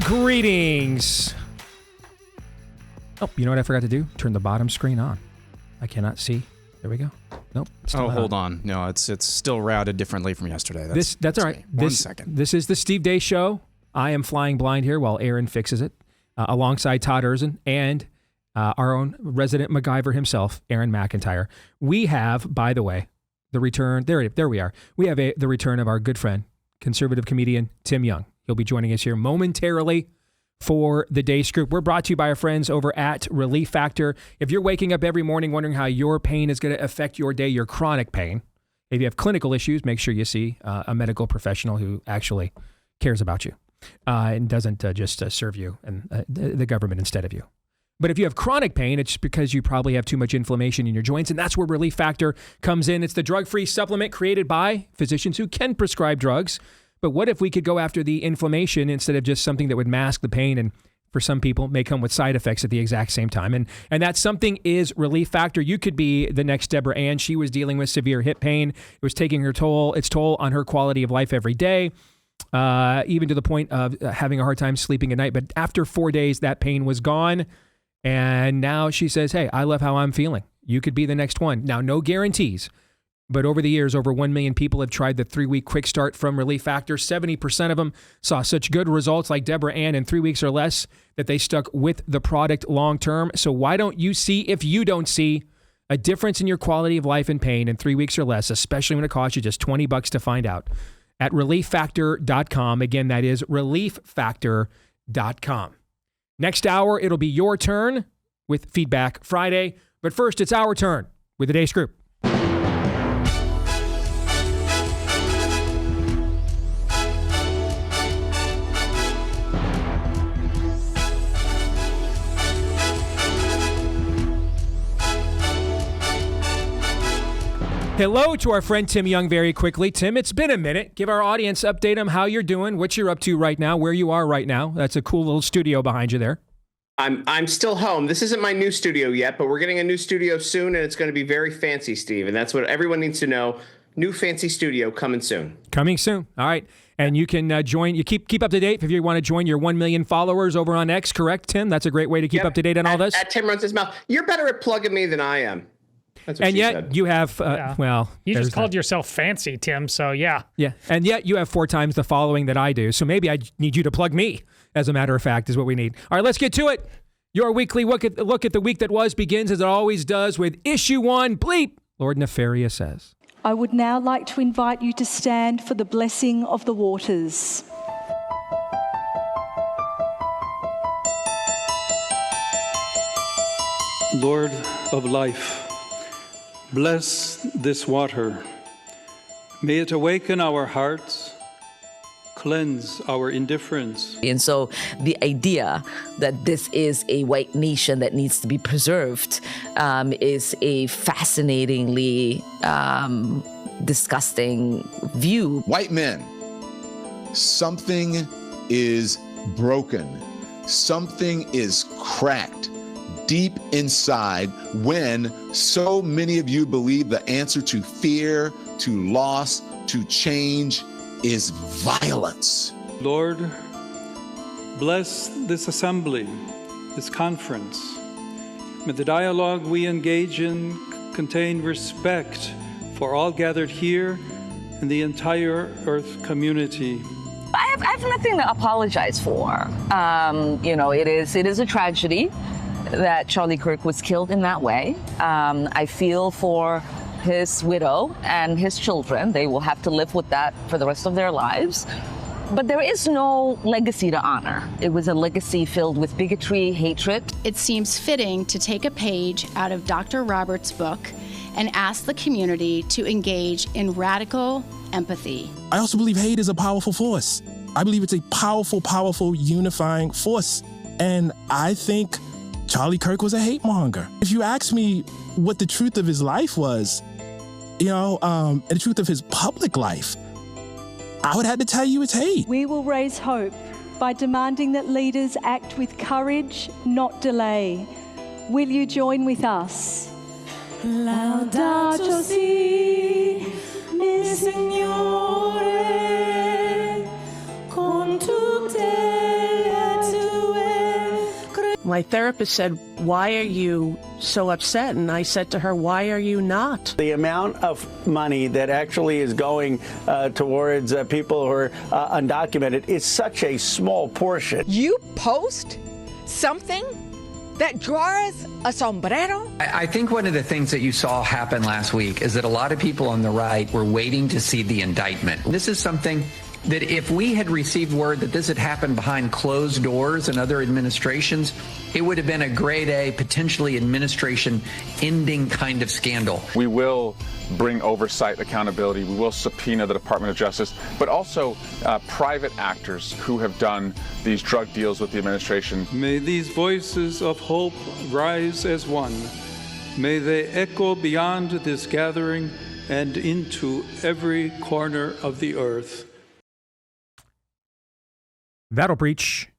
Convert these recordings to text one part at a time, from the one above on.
greetings. Oh, you know what I forgot to do? Turn the bottom screen on. I cannot see. There we go. Nope. Hold on. No, it's still routed differently from yesterday. That's all right. One second. This is the Steve Deace Show. I am flying blind here while Aaron fixes it, alongside Todd Erzin and our own resident MacGyver himself, Aaron McIntyre. We have, by the way, the return. There we are. We have the return of our good friend, conservative comedian Tim Young. He'll be joining us here momentarily for the Deace Group. We're brought to you by our friends over at Relief Factor. If you're waking up every morning wondering how your pain is going to affect your day, your chronic pain, if you have clinical issues, make sure you see a medical professional who actually cares about you and doesn't just serve you and the government instead of you. But if you have chronic pain, it's because you probably have too much inflammation in your joints, and that's where Relief Factor comes in. It's the drug-free supplement created by physicians who can prescribe drugs. But what if we could go after the inflammation instead of just something that would mask the pain and for some people may come with side effects at the exact same time? And that something is Relief Factor. You could be the next Deborah Ann. She was dealing with severe hip pain. It was taking its toll on her quality of life every day, even to the point of having a hard time sleeping at night. But after 4 days, that pain was gone. And now she says, hey, I love how I'm feeling. You could be the next one. Now, no guarantees. But over the years, over 1 million people have tried the 3-week quick start from Relief Factor. 70% of them saw such good results like Deborah Ann in 3 weeks or less that they stuck with the product long term. So why don't you see, if you don't see, a difference in your quality of life and pain in 3 weeks or less, especially when it costs you just $20 to find out, at relieffactor.com. Again, that is relieffactor.com. Next hour, it'll be your turn with Feedback Friday. But first, it's our turn with the Deace Group. Hello to our friend Tim Young very quickly. Tim, it's been a minute. Give our audience update on how you're doing, what you're up to right now, where you are right now. That's a cool little studio behind you there. I'm still home. This isn't my new studio yet, but we're getting a new studio soon, and it's going to be very fancy, Steve. And that's what everyone needs to know. New fancy studio coming soon. Coming soon. All right. And you can join. You keep up to date if you want to join your 1 million followers over on X, correct, Tim? That's a great way to keep up to date on all this. At Tim Runs His Mouth. You're better at plugging me than I am. That's what and yet said. You have, well... You just called yourself fancy, Tim, so yeah. Yeah, and yet you have 4 times the following that I do, so maybe I need you to plug me, as a matter of fact, is what we need. All right, let's get to it. Your weekly look at the week that was begins, as it always does, with Issue 1, Bleep, Lord Nefarious says. I would now like to invite you to stand for the blessing of the waters. Lord of life, bless this water. May it awaken our hearts, cleanse our indifference. And so the idea that this is a white nation that needs to be preserved is a fascinatingly disgusting view. White men, something is broken. Something is cracked deep inside when so many of you believe the answer to fear, to loss, to change is violence. Lord, bless this assembly, this conference. May the dialogue we engage in contain respect for all gathered here and the entire Earth community. I have nothing to apologize for. It is a tragedy that Charlie Kirk was killed in that way. I feel for his widow and his children. They will have to live with that for the rest of their lives. But there is no legacy to honor. It was a legacy filled with bigotry, hatred. It seems fitting to take a page out of Dr. Roberts' book and ask the community to engage in radical empathy. I also believe hate is a powerful force. I believe it's a powerful, powerful unifying force. And I think Charlie Kirk was a hate monger. If you ask me what the truth of his life was, and the truth of his public life, I would have to tell you it's hate. We will raise hope by demanding that leaders act with courage, not delay. Will you join with us? Laudato si, mi Signore, con tutte le My therapist said, "Why are you so upset?" And I said to her, "Why are you not?" The amount of money that actually is going towards people who are undocumented is such a small portion. You post something that draws a sombrero? I think one of the things that you saw happen last week is that a lot of people on the right were waiting to see the indictment. This is something that if we had received word that this had happened behind closed doors in other administrations, it would have been a grade A, potentially administration-ending kind of scandal. We will bring oversight, accountability. We will subpoena the Department of Justice, but also private actors who have done these drug deals with the administration. May these voices of hope rise as one. May they echo beyond this gathering and into every corner of the earth. That'll breach.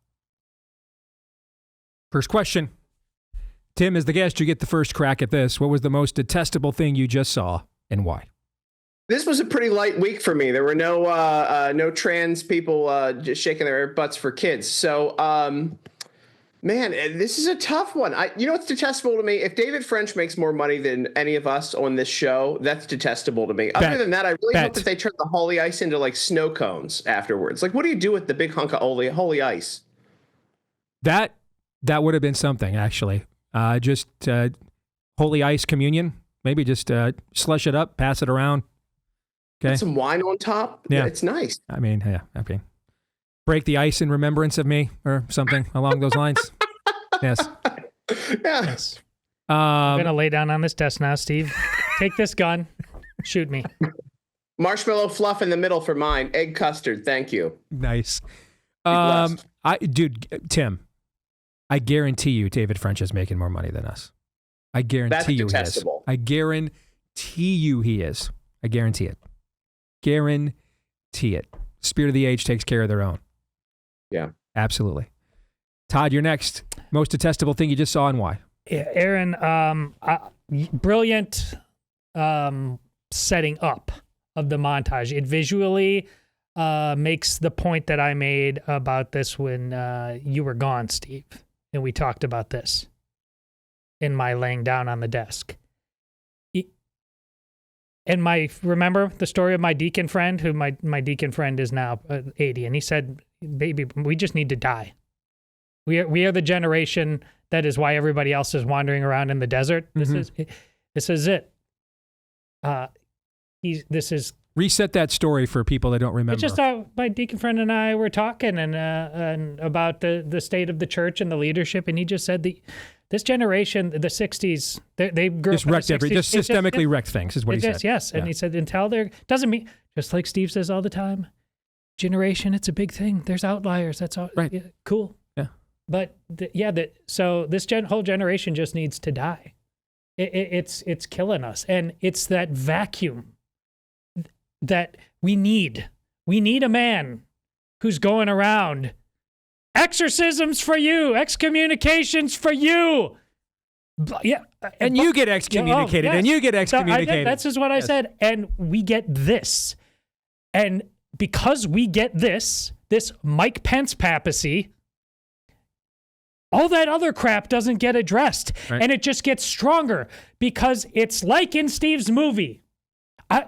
First question. Tim, as the guest, you get the first crack at this. What was the most detestable thing you just saw and why? This was a pretty light week for me. There were no trans people just shaking their butts for kids. So, man, this is a tough one. You know what's detestable to me? If David French makes more money than any of us on this show, that's detestable to me. Other than that, I really hope that they turn the holy ice into like snow cones afterwards. Like, what do you do with the big hunk of holy ice? That would have been something, actually. Just holy ice communion. Maybe just slush it up, pass it around. Okay. Put some wine on top. Yeah, it's nice. I mean, yeah, okay. Break the ice in remembrance of me or something along those lines. Yes. Yes. I'm going to lay down on this desk now, Steve. Take this gun. Shoot me. Marshmallow fluff in the middle for mine. Egg custard. Thank you. Nice. Tim, I guarantee you David French is making more money than us. I guarantee you he is. I guarantee you he is. I guarantee it. Guarantee it. Spirit of the age takes care of their own. Yeah. Absolutely. Todd, you're next. Most detestable thing you just saw and why? Yeah, Aaron, brilliant setting up of the montage. It visually makes the point that I made about this when you were gone, Steve, and we talked about this in my laying down on the desk. And remember the story of my deacon friend, who my deacon friend is now 80, and he said, "Baby, we just need to die. We are the generation that is why everybody else is wandering around in the desert. This is it. This is." Reset that story for people that don't remember. It's just my deacon friend and I were talking and about the state of the church and the leadership, and he just said this generation, the 60s, they grew just up wrecked just systemically wrecked things, is what he said. Yes, and he said until they're doesn't mean, just like Steve says all the time, generation, it's a big thing. There's outliers. That's all right. Yeah, cool. Yeah, but so this whole generation just needs to die. It's killing us, and it's that vacuum that we need. We need a man who's going around. Exorcisms for you, excommunications for you. Yeah, and you get excommunicated, and you get excommunicated. That's just what I said. And we get this, and because we get this Mike Pence papacy, all that other crap doesn't get addressed, and it just gets stronger because it's like in Steve's movie.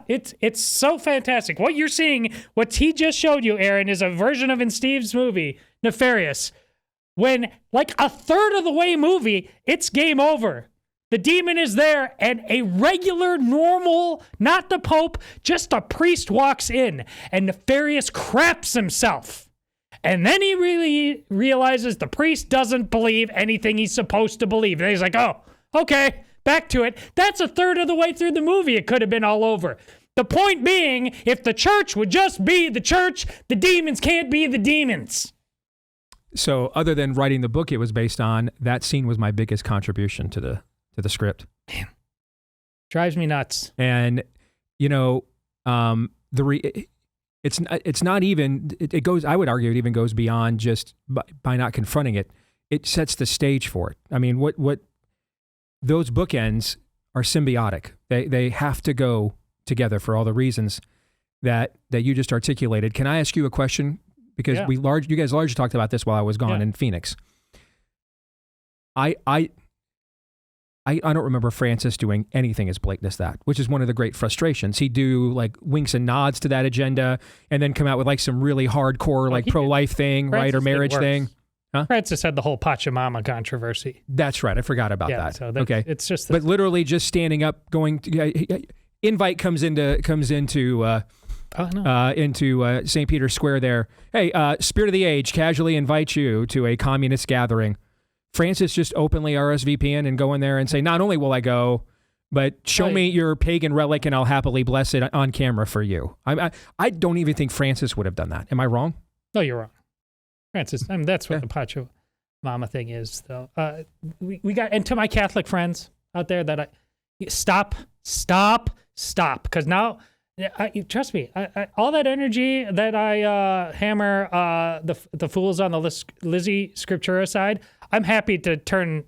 It's so fantastic. What you're seeing, what he just showed you, Aaron, is a version of in Steve's movie, Nefarious. When, like a third of the way movie, it's game over. The demon is there, and a regular, normal, not the Pope, just a priest walks in, and Nefarious craps himself. And then he really realizes the priest doesn't believe anything he's supposed to believe. And he's like, oh, okay. Back to it. That's a third of the way through the movie. It could have been all over. The point being, if the church would just be the church, the demons can't be the demons. So other than writing the book it was based on, that scene was my biggest contribution to the script. Man, drives me nuts. And, you know, it's not even, it goes, I would argue it even goes beyond just by not confronting it. It sets the stage for it. I mean, what those bookends are symbiotic. They have to go together for all the reasons that you just articulated. Can I ask you a question? Because you guys largely talked about this while I was gone in Phoenix. I don't remember Francis doing anything as blatant as that, which is one of the great frustrations. He'd do like winks and nods to that agenda and then come out with like some really hardcore like pro-life thing, right? Or marriage thing. Huh? Francis had the whole Pachamama controversy. That's right. I forgot about that. So okay. It's just but literally just standing up, going to, invite comes into St. Peter's Square there. Hey, Spirit of the Age casually invites you to a communist gathering. Francis just openly RSVPing and go in there and say, not only will I go, but show me your pagan relic and I'll happily bless it on camera for you. I don't even think Francis would have done that. Am I wrong? No, you're wrong. Francis, I mean, that's what the Pachamama thing is, though. We got, and to my Catholic friends out there that stop, because now, trust me, all that energy that I hammer the fools on the Lizzie Scriptura side, I'm happy to turn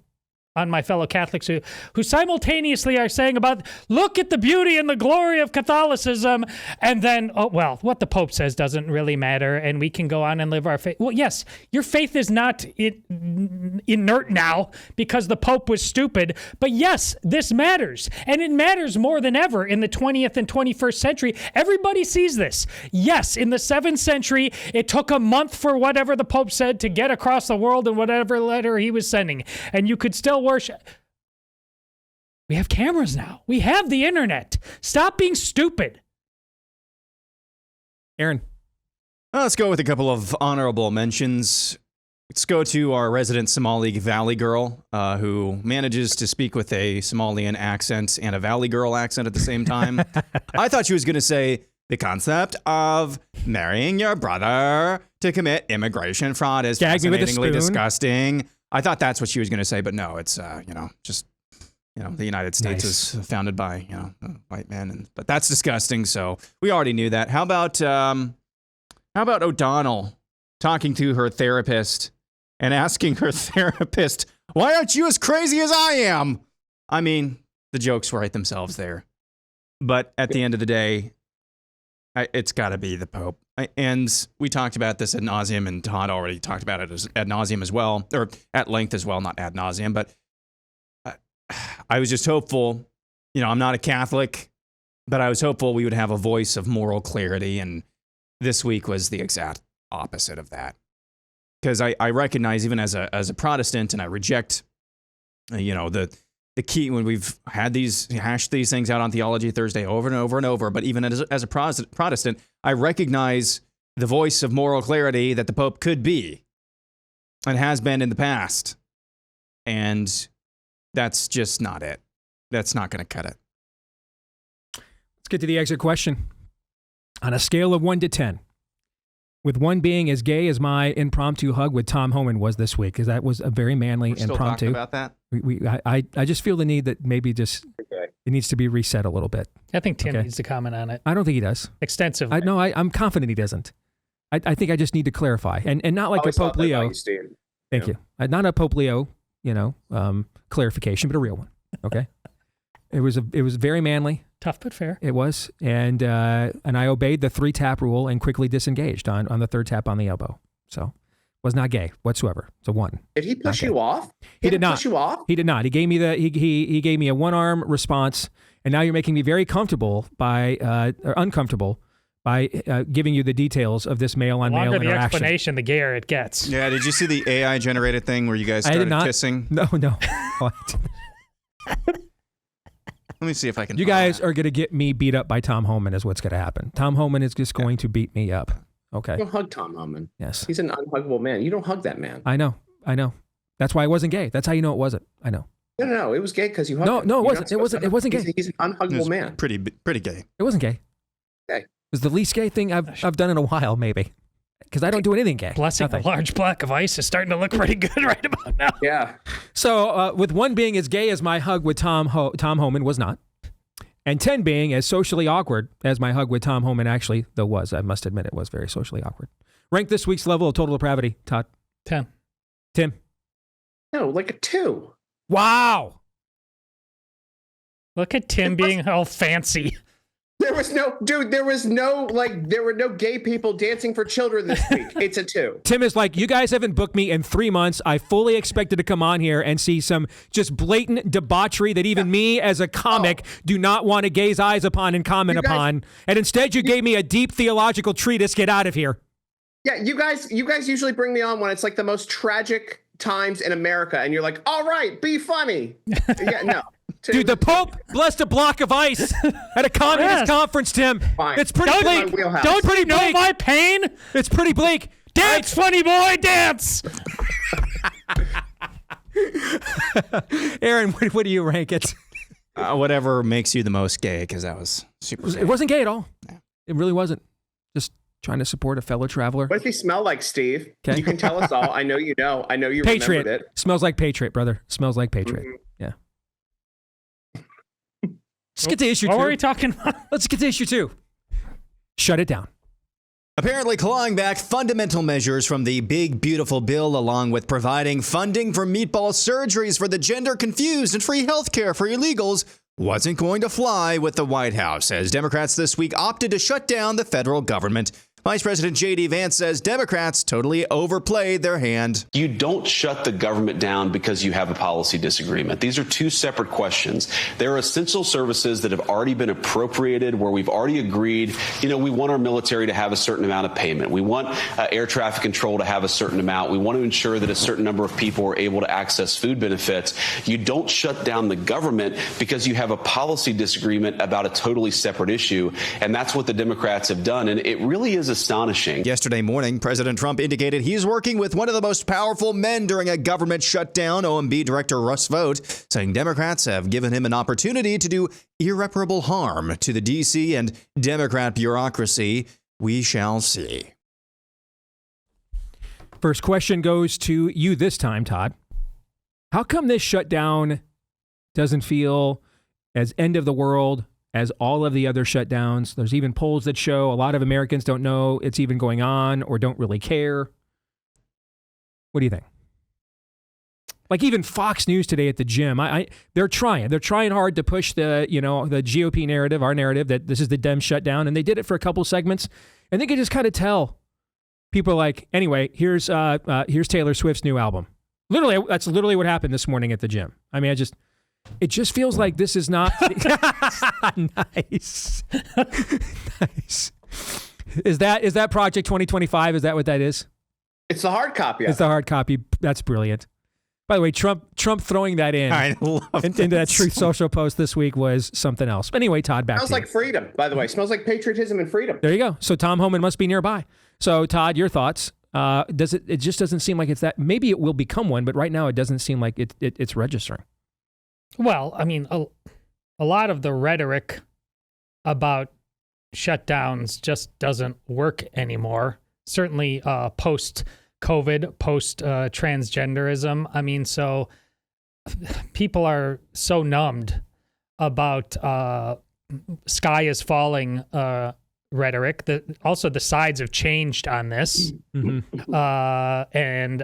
on my fellow Catholics who simultaneously are saying about, look at the beauty and the glory of Catholicism, and then, oh, well, what the Pope says doesn't really matter, and we can go on and live our faith. Well, yes, your faith is not inert now because the Pope was stupid, but yes, this matters, and it matters more than ever in the 20th and 21st century. Everybody sees this. Yes, in the 7th century, it took a month for whatever the Pope said to get across the world in whatever letter he was sending, and you could still worship. We have cameras now. We have the internet. Stop being stupid. Aaron. Let's go with a couple of honorable mentions. Let's go to our resident Somali Valley girl who manages to speak with a Somalian accent and a Valley girl accent at the same time. I thought she was going to say the concept of marrying your brother to commit immigration fraud is fascinatingly disgusting. I thought that's what she was going to say, but no, it's, the United States is founded by, white men, but that's disgusting. So we already knew that. How about O'Donnell talking to her therapist and asking her therapist, why aren't you as crazy as I am? I mean, the jokes write themselves there, but at the end of the day, it's got to be the Pope. And we talked about this ad nauseum, and Todd already talked about it as ad nauseum as well, or at length as well, not ad nauseum. But I was just hopeful, I'm not a Catholic, but I was hopeful we would have a voice of moral clarity. And this week was the exact opposite of that. Because I recognize, even as a Protestant, and I reject, the key when we've had hashed these things out on Theology Thursday over and over and over, but even as a Protestant, I recognize the voice of moral clarity that the Pope could be and has been in the past. And that's just not it. That's not going to cut it. Let's get to the exit question. On a scale of 1 to 10, with 1 being as gay as my impromptu hug with Tom Homan was this week, because that was a very manly impromptu. Still talking about that? I just feel the need that maybe just it needs to be reset a little bit. I think Tim needs to comment on it. I don't think he does. Extensively. I'm confident he doesn't. I think I just need to clarify. And not like a Pope Leo. Thank you. Not a Pope Leo, clarification, but a real one. Okay? It was very manly. Tough but fair. It was. And I obeyed the 3-tap rule and quickly disengaged on the 3rd tap on the elbow. So was not gay whatsoever. It's a 1. Did he push you off? He did not. Push you off? He did not. He gave me he gave me a 1-arm response, and now you're making me very comfortable or uncomfortable by giving you the details of this male on male interaction. The longer the explanation, the gayer it gets. Yeah. Did you see the AI generated thing where you guys started kissing? No. Let me see if I can. You guys are going to get me beat up by Tom Homan is what's going to happen. Tom Homan is just going to beat me up. Okay. You don't hug Tom Homan. Yes. He's an unhuggable man. You don't hug that man. I know. That's why it wasn't gay. That's how you know it wasn't. I know. No. It was gay because you hugged him. No, it wasn't. It wasn't gay. He's an unhuggable man. Pretty gay. It wasn't gay. Okay. It was the least gay thing I've done in a while, maybe. Because I don't do anything gay. Blessing the large block of ice is starting to look pretty good right about now. Yeah. So with 1 being as gay as my hug with Tom Homan was not, and 10 being as socially awkward as my hug with Tom Homan actually, though was. I must admit it was very socially awkward. Rank this week's level of total depravity, Todd. 10. Tim. No, like a 2. Wow. Look at Tim being all fancy. There was no gay people dancing for children this week. It's a 2. Tim is like, you guys haven't booked me in 3 months. I fully expected to come on here and see some just blatant debauchery that even me as a comic do not want to gaze eyes upon and comment upon. And instead you gave me a deep theological treatise. Get out of here. Yeah, you guys usually bring me on when it's like the most tragic times in America. And you're like, all right, be funny. Yeah, no. Dude, the Pope blessed a block of ice at a communist conference, Tim. Fine. It's pretty bleak. Don't you know my pain? It's pretty bleak. Dance, funny boy, dance. Aaron, what do you rank it? Whatever makes you the most gay, because that was super sad. It wasn't gay at all. It really wasn't. Just trying to support a fellow traveler. What does he smell like, Steve? Okay. You can tell us all. I know you know. I know you Patriot. remembered it. Smells like Patriot, brother. Smells like Patriot. Mm-hmm. Yeah. Let's get to issue 2. What were we talking about? Let's get to issue 2. Shut it down. Apparently clawing back fundamental measures from the big, beautiful bill, along with providing funding for meatball surgeries for the gender confused and free health care for illegals, wasn't going to fly with the White House, as Democrats this week opted to shut down the federal government. Vice President J.D. Vance says Democrats totally overplayed their hand. You don't shut the government down because you have a policy disagreement. These are 2 separate questions. There are essential services that have already been appropriated, where we've already agreed, we want our military to have a certain amount of payment. We want air traffic control to have a certain amount. We want to ensure that a certain number of people are able to access food benefits. You don't shut down the government because you have a policy disagreement about a totally separate issue. And that's what the Democrats have done. And it really is astonishing. Yesterday morning, President Trump indicated he's working with one of the most powerful men during a government shutdown, OMB Director Russ Vought, saying Democrats have given him an opportunity to do irreparable harm to the D.C. and Democrat bureaucracy. We shall see. First question goes to you this time, Todd. How come this shutdown doesn't feel as end of the world as all of the other shutdowns? There's even polls that show a lot of Americans don't know it's even going on or don't really care. What do you think? Like even Fox News today at the gym, they're trying hard to push the GOP narrative, our narrative, that this is the Dem shutdown, and they did it for a couple segments, and they could just kind of tell. People are like, anyway, here's Taylor Swift's new album. Literally, that's literally what happened this morning at the gym. I mean, it just feels like this is not nice. Nice. Is that Project 2025? Is that what that is? It's the hard copy. It's the hard copy. That's brilliant. By the way, Trump throwing that in into that Truth Social post this week was something else. But anyway, Todd, back Smells to you. like freedom, by the way. Smells like patriotism and freedom. There you go. So Tom Homan must be nearby. So Todd, your thoughts? It just doesn't seem like it's that. Maybe it will become one, but right now it doesn't seem like it's registering. Well, I mean, a lot of the rhetoric about shutdowns just doesn't work anymore. Certainly post-COVID, post-transgenderism. I mean, so people are so numbed about sky is falling rhetoric. Also, the sides have changed on this. Mm-hmm. And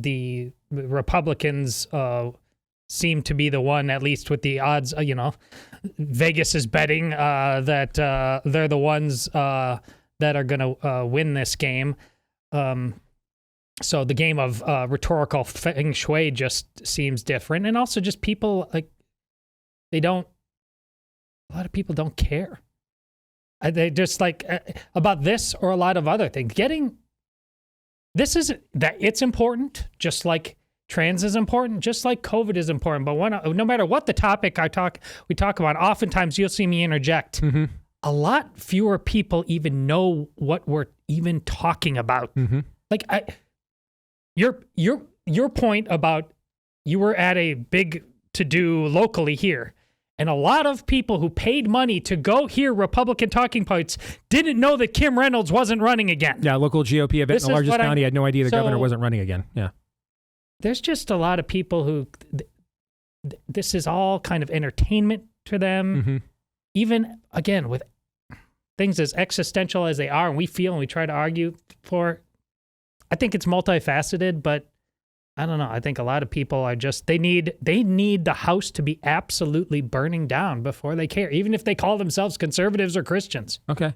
the Republicans seem to be the one, at least with the odds, Vegas is betting that they're the ones that are going to win this game. So the game of rhetorical feng shui just seems different. And also just people, a lot of people don't care. They just about this or a lot of other things. This is that it's important, just like trans is important, just like COVID is important. But no matter what the topic we talk about, oftentimes you'll see me interject. Mm-hmm. A lot fewer people even know what we're even talking about. Mm-hmm. Your point about you were at a big to-do locally here, and a lot of people who paid money to go hear Republican talking points didn't know that Kim Reynolds wasn't running again. Yeah, local GOP event in the largest county. I had no idea the governor wasn't running again. Yeah. There's just a lot of people who, this is all kind of entertainment to them. Mm-hmm. Even, again, with things as existential as they are, and we feel and we try to argue for, I think it's multifaceted, but I don't know. I think a lot of people are just, they need the house to be absolutely burning down before they care, even if they call themselves conservatives or Christians. Okay.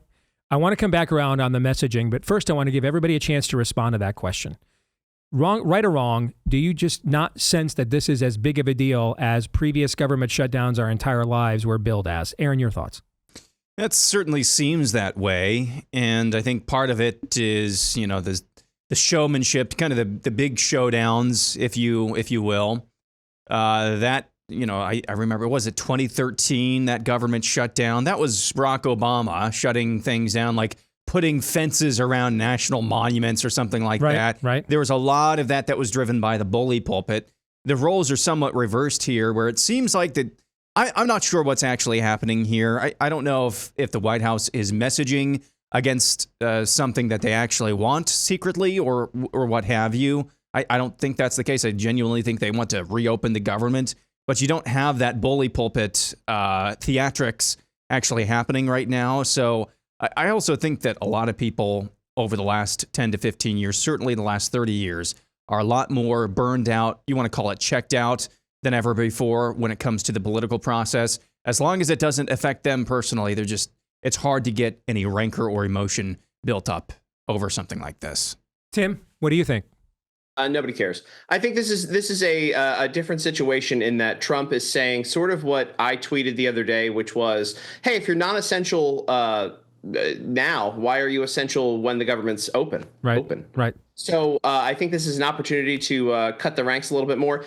I want to come back around on the messaging, but first I want to give everybody a chance to respond to that question. Right or wrong, do you just not sense that this is as big of a deal as previous government shutdowns our entire lives were billed as? Aaron, your thoughts? That certainly seems that way. And I think part of it is, you know, the showmanship, kind of the big showdowns, if you will. That, you know, I remember, was it 2013, that government shutdown? That was Barack Obama shutting things down, like putting fences around national monuments or something like that. Right. There was a lot of that was driven by the bully pulpit. The roles are somewhat reversed here, where it seems like that. I'm not sure what's actually happening here. I don't know if the White House is messaging against something that they actually want secretly or what have you. I don't think that's the case. I genuinely think they want to reopen the government, but you don't have that bully pulpit theatrics actually happening right now. So I also think that a lot of people over the last 10 to 15 years, certainly the last 30 years, are a lot more burned out. You want to call it checked out than ever before when it comes to the political process. As long as it doesn't affect them personally, it's hard to get any rancor or emotion built up over something like this. Tim, what do you think? Nobody cares. I think this is a different situation in that Trump is saying sort of what I tweeted the other day, which was, hey, if you're non-essential now, why are you essential when the government's open? Right. So I think this is an opportunity to cut the ranks a little bit more.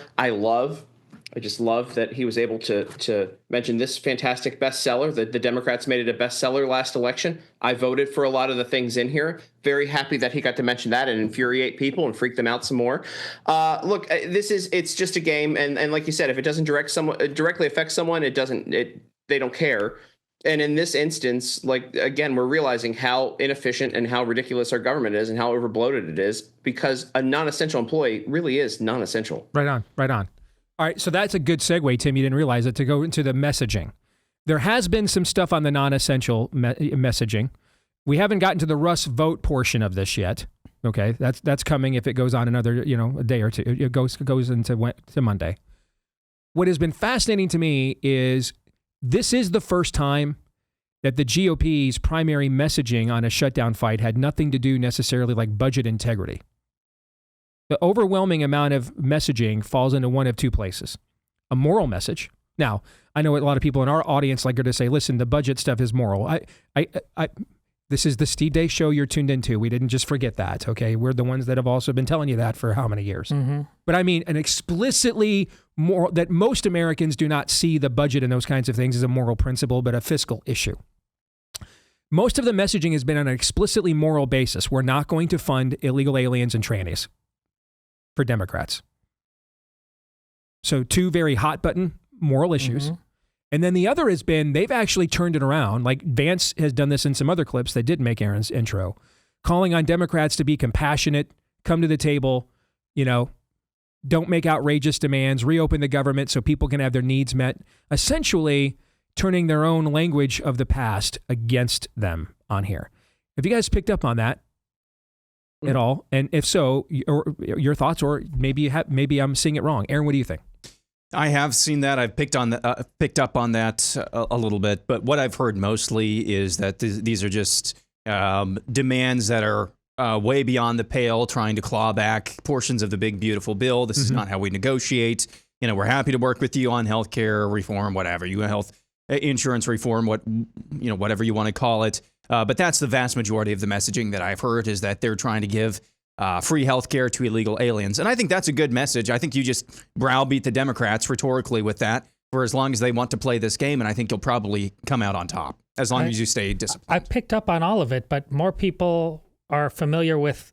I just love that he was able to mention this fantastic bestseller. The Democrats made it a bestseller last election. I voted for a lot of the things in here. Very happy that he got to mention that and infuriate people and freak them out some more. Look, it's just a game, and like you said, if it doesn't directly affect someone, they don't care. And in this instance, like, again, we're realizing how inefficient and how ridiculous our government is and how overbloated it is, because a non-essential employee really is non-essential. Right on. All right, so that's a good segue, Tim. You didn't realize it, to go into the messaging. There has been some stuff on the non-essential messaging. We haven't gotten to the Russ vote portion of this yet. Okay, that's coming if it goes on another, a day or two. It goes into Monday. What has been fascinating to me is this is the first time that the GOP's primary messaging on a shutdown fight had nothing to do necessarily like budget integrity. The overwhelming amount of messaging falls into one of two places. A moral message. Now, I know a lot of people in our audience like to say, listen, the budget stuff is moral. This is the Steve Day show you're tuned into. We didn't just forget that, okay? We're the ones that have also been telling you that for how many years? Mm-hmm. But I mean, an explicitly moral, that most Americans do not see the budget and those kinds of things as a moral principle, but a fiscal issue. Most of the messaging has been on an explicitly moral basis. We're not going to fund illegal aliens and trannies for Democrats. So two very hot button moral issues. Mm-hmm. And then the other has been, they've actually turned it around. Like Vance has done this in some other clips that did make Aaron's intro, calling on Democrats to be compassionate, come to the table, don't make outrageous demands, reopen the government so people can have their needs met, essentially turning their own language of the past against them on here. Have you guys picked up on that at all? And if so, your thoughts, or maybe I'm seeing it wrong. Aaron, what do you think? I have seen that. I've picked up on that a little bit, but what I've heard mostly is that these are just demands that are way beyond the pale, trying to claw back portions of the big, beautiful bill. This is not how we negotiate. We're happy to work with you on healthcare reform, whatever, health insurance reform, whatever you want to call it. But that's the vast majority of the messaging that I've heard, is that they're trying to give free health care to illegal aliens. And I think that's a good message. I think you just browbeat the Democrats rhetorically with that for as long as they want to play this game. And I think you'll probably come out on top as long as you stay disciplined. I picked up on all of it, but more people are familiar with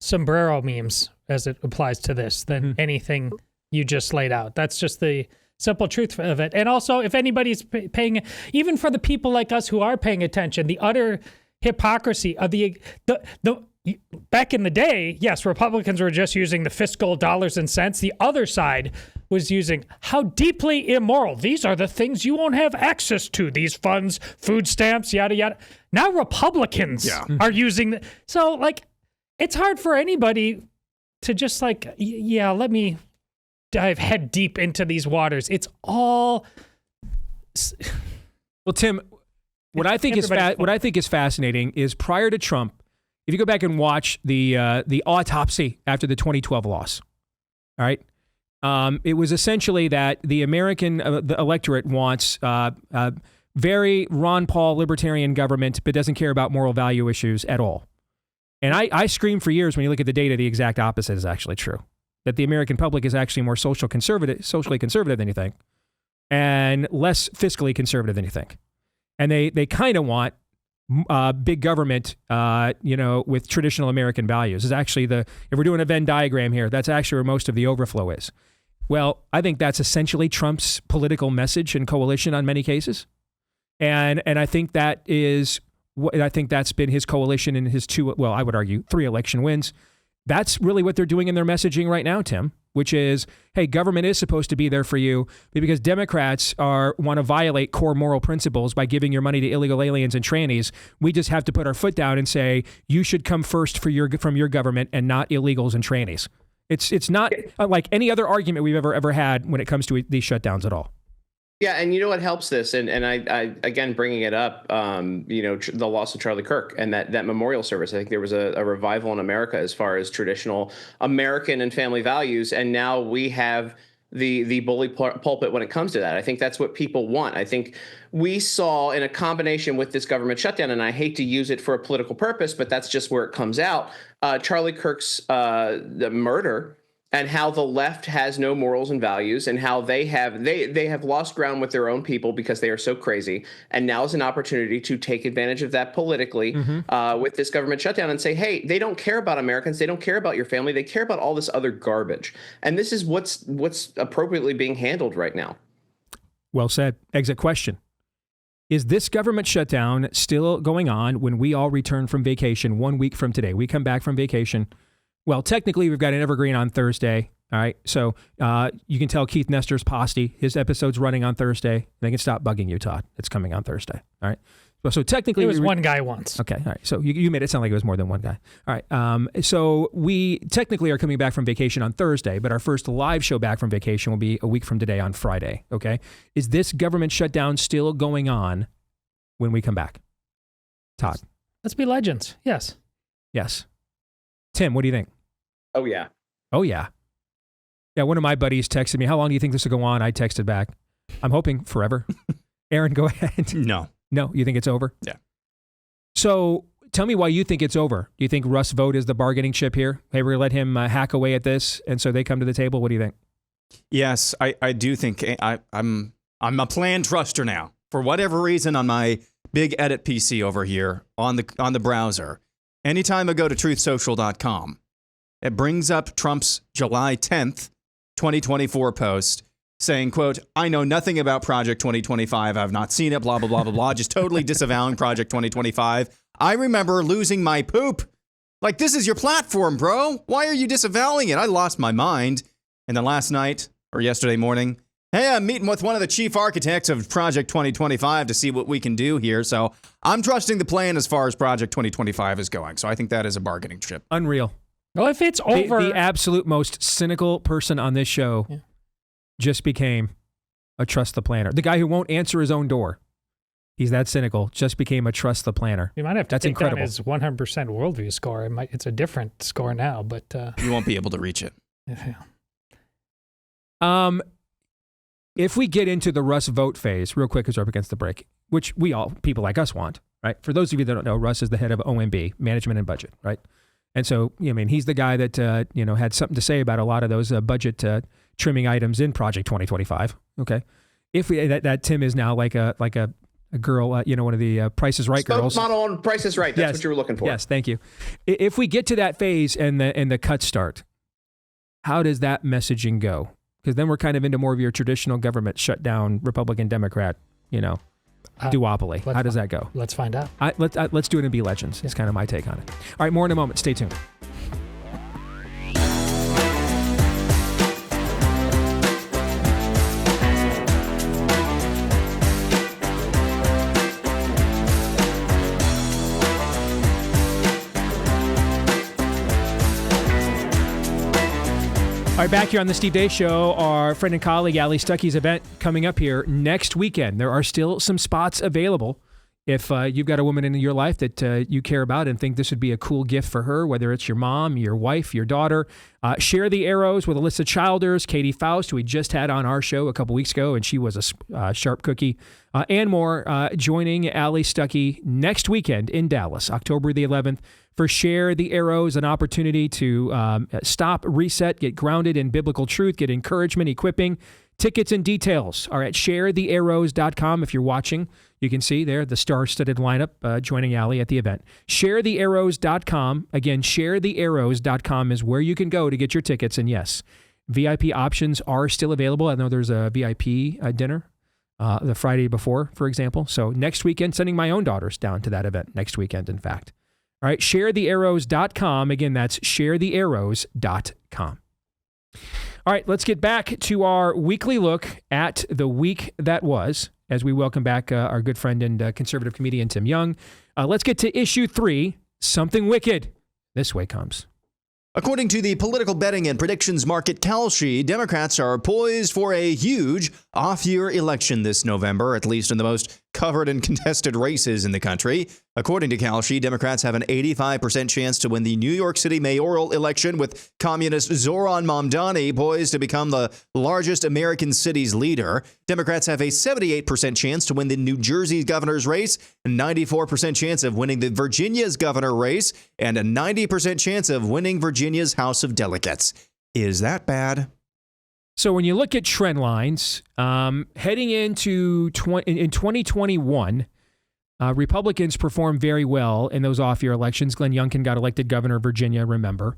sombrero memes as it applies to this than anything you just laid out. That's just the simple truth of it. And also, if anybody's paying, even for the people like us who are paying attention, the utter hypocrisy of the back in the day, yes, Republicans were just using the fiscal dollars and cents. The other side was using how deeply immoral. These are the things you won't have access to. These funds, food stamps, yada, yada. Now Republicans are using. So, it's hard for anybody to just like, yeah, let me dive head deep into these waters. It's all. Well, Tim, what I think is fascinating is prior to Trump, if you go back and watch the autopsy after the 2012 loss, all right, it was essentially that the American the electorate wants very Ron Paul libertarian government, but doesn't care about moral value issues at all. And I screamed for years when you look at the data, the exact opposite is actually true. That the American public is actually more socially conservative than you think, and less fiscally conservative than you think. And they kind of want big government, with traditional American values. Is actually if we're doing a Venn diagram here, that's actually where most of the overflow is. Well, I think that's essentially Trump's political message and coalition on many cases. And I think that is what I think that's been his coalition in his I would argue 3 election wins. That's really what they're doing in their messaging right now, Tim, which is, hey, government is supposed to be there for you, but because Democrats want to violate core moral principles by giving your money to illegal aliens and trannies, we just have to put our foot down and say, you should come first from your government and not illegals and trannies. It's not like any other argument we've ever had when it comes to these shutdowns at all. Yeah, and you know what helps this, and I again bringing it up, the loss of Charlie Kirk and that memorial service. I think there was a revival in America as far as traditional American and family values, and now we have the bully pulpit when it comes to that. I think that's what people want. I think we saw in a combination with this government shutdown, and I hate to use it for a political purpose, but that's just where it comes out. Charlie Kirk's the murder. And how the left has no morals and values, and how they have lost ground with their own people because they are so crazy. And now is an opportunity to take advantage of that politically with this government shutdown and say, hey, they don't care about Americans. They don't care about your family. They care about all this other garbage. And this is what's appropriately being handled right now. Well said. Exit question. Is this government shutdown still going on when we all return from vacation 1 week from today? We come back from vacation. Well, technically, we've got an evergreen on Thursday. All right. So you can tell Keith Nestor's posse, his episode's running on Thursday. They can stop bugging you, Todd. It's coming on Thursday. All right. So technically, it was one guy once. Okay. All right. So you made it sound like it was more than one guy. All right. So we technically are coming back from vacation on Thursday, but our first live show back from vacation will be a week from today on Friday. Okay. Is this government shutdown still going on when we come back? Todd. Let's be legends. Yes. Yes. Tim, what do you think? Oh, yeah. Oh, yeah. Yeah, one of my buddies texted me, how long do you think this will go on? I texted back, I'm hoping forever. Aaron, go ahead. No. No, you think it's over? Yeah. So tell me why you think it's over. Do you think Russ Vought is the bargaining chip here? Hey, we're going to let him hack away at this, and so they come to the table? What do you think? Yes, I do think I'm a plan truster now. For whatever reason, on my big edit PC over here on the browser, anytime I go to truthsocial.com, it brings up Trump's July 10th, 2024 post saying, quote, I know nothing about Project 2025. I've not seen it, blah, blah, blah, blah, blah. Just totally disavowing Project 2025. I remember losing my poop. Like, this is your platform, bro. Why are you disavowing it? I lost my mind. And then last night or yesterday morning, hey, I'm meeting with one of the chief architects of Project 2025 to see what we can do here. So I'm trusting the plan as far as Project 2025 is going. So I think that is a bargaining chip. Unreal. Well, if it's over... The absolute most cynical person on this show just became a trust the planner. The guy who won't answer his own door. He's that cynical. Just became a trust the planner. You might have to That's take incredible. down his 100% worldview score. It's a different score now, but... You won't be able to reach it. Yeah. If we get into the Russ Vought phase, real quick as we're up against the break, which people like us want, right? For those of you that don't know, Russ is the head of OMB, Management and Budget, right? And so, he's the guy that, had something to say about a lot of those budget trimming items in Project 2025. Okay. If that Tim is now like a girl, one of the Price is Right girls. Model on Price is Right. That's what you were looking for. Yes. Thank you. If we get to that phase and the cuts start, how does that messaging go? Because then we're kind of into more of your traditional government shutdown, Republican, Democrat, duopoly. How does that go? Let's find out. Let's do it and be legends. It's kind of my take on it. All right, more in a moment. Stay tuned. All right, back here on the Steve Deace Show, our friend and colleague Ali Stuckey's event coming up here next weekend. There are still some spots available. If you've got a woman in your life that you care about and think this would be a cool gift for her, whether it's your mom, your wife, your daughter, share the arrows with Alyssa Childers, Katie Faust, who we just had on our show a couple weeks ago, and she was a sharp cookie, and more, joining Ali Stuckey next weekend in Dallas, October the 11th, for Share the Arrows, an opportunity to stop, reset, get grounded in biblical truth, get encouragement, equipping. Tickets and details are at sharethearrows.com. If you're watching, you can see there the star-studded lineup joining Ali at the event. Sharethearrows.com. Again, sharethearrows.com is where you can go to get your tickets. And yes, VIP options are still available. I know there's a VIP dinner the Friday before, for example. So next weekend, sending my own daughters down to that event next weekend, in fact. All right, sharethearrows.com. Again, that's sharethearrows.com. All right, let's get back to our weekly look at the week that was, as we welcome back our good friend and conservative comedian Tim Young. Let's get to issue 3, Something Wicked. This way comes. According to the political betting and predictions market Kalshi, Democrats are poised for a huge off-year election this November, at least in the most covered and contested races in the country. According to Kalshi, Democrats have an 85% chance to win the New York City mayoral election, with communist Zoran Mamdani poised to become the largest American city's leader. Democrats have a 78% chance to win the New Jersey governor's race, a 94% chance of winning the Virginia's governor race, and a 90% chance of winning Virginia's House of Delegates. Is that bad? So when you look at trend lines, heading into in 2021, Republicans performed very well in those off-year elections. Glenn Youngkin got elected governor of Virginia, remember.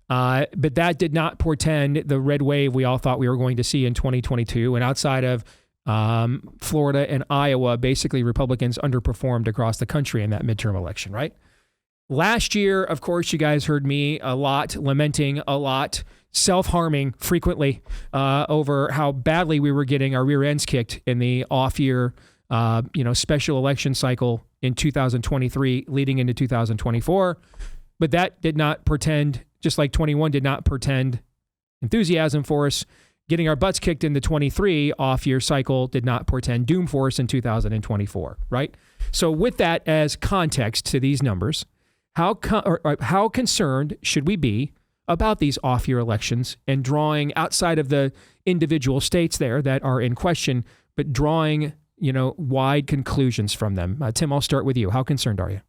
But that did not portend the red wave we all thought we were going to see in 2022. And outside of Florida and Iowa, basically Republicans underperformed across the country in that midterm election, right? Last year, of course, you guys heard me a lot, lamenting a lot, self-harming frequently over how badly we were getting our rear ends kicked in the off-year, special election cycle in 2023 leading into 2024. But that did not portend, just like 21 did not portend enthusiasm for us. Getting our butts kicked in the 23 off-year cycle did not portend doom for us in 2024, right? So with that as context to these numbers, how concerned should we be about these off-year elections and drawing outside of the individual states there that are in question, but drawing, wide conclusions from them? Tim, I'll start with you. How concerned are you?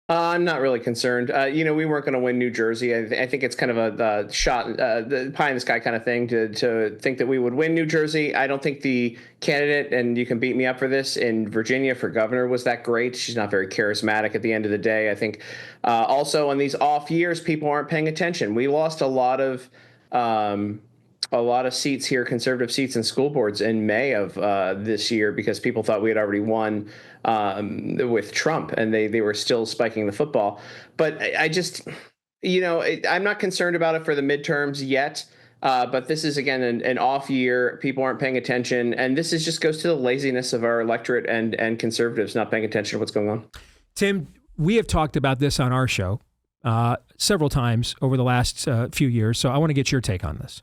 I'm not really concerned. We weren't going to win New Jersey. I think it's kind of a shot, the pie in the sky kind of thing to think that we would win New Jersey. I don't think the candidate, and you can beat me up for this, in Virginia for governor was that great. She's not very charismatic at the end of the day. I think also on these off years, people aren't paying attention. We lost a lot of seats here, conservative seats in school boards in May of this year, because people thought we had already won with Trump, and they were still spiking the football. But I just, I'm not concerned about it for the midterms yet. But this is, again, an off year. People aren't paying attention. And this just goes to the laziness of our electorate and conservatives not paying attention to what's going on. Tim, we have talked about this on our show several times over the last few years. So I want to get your take on this.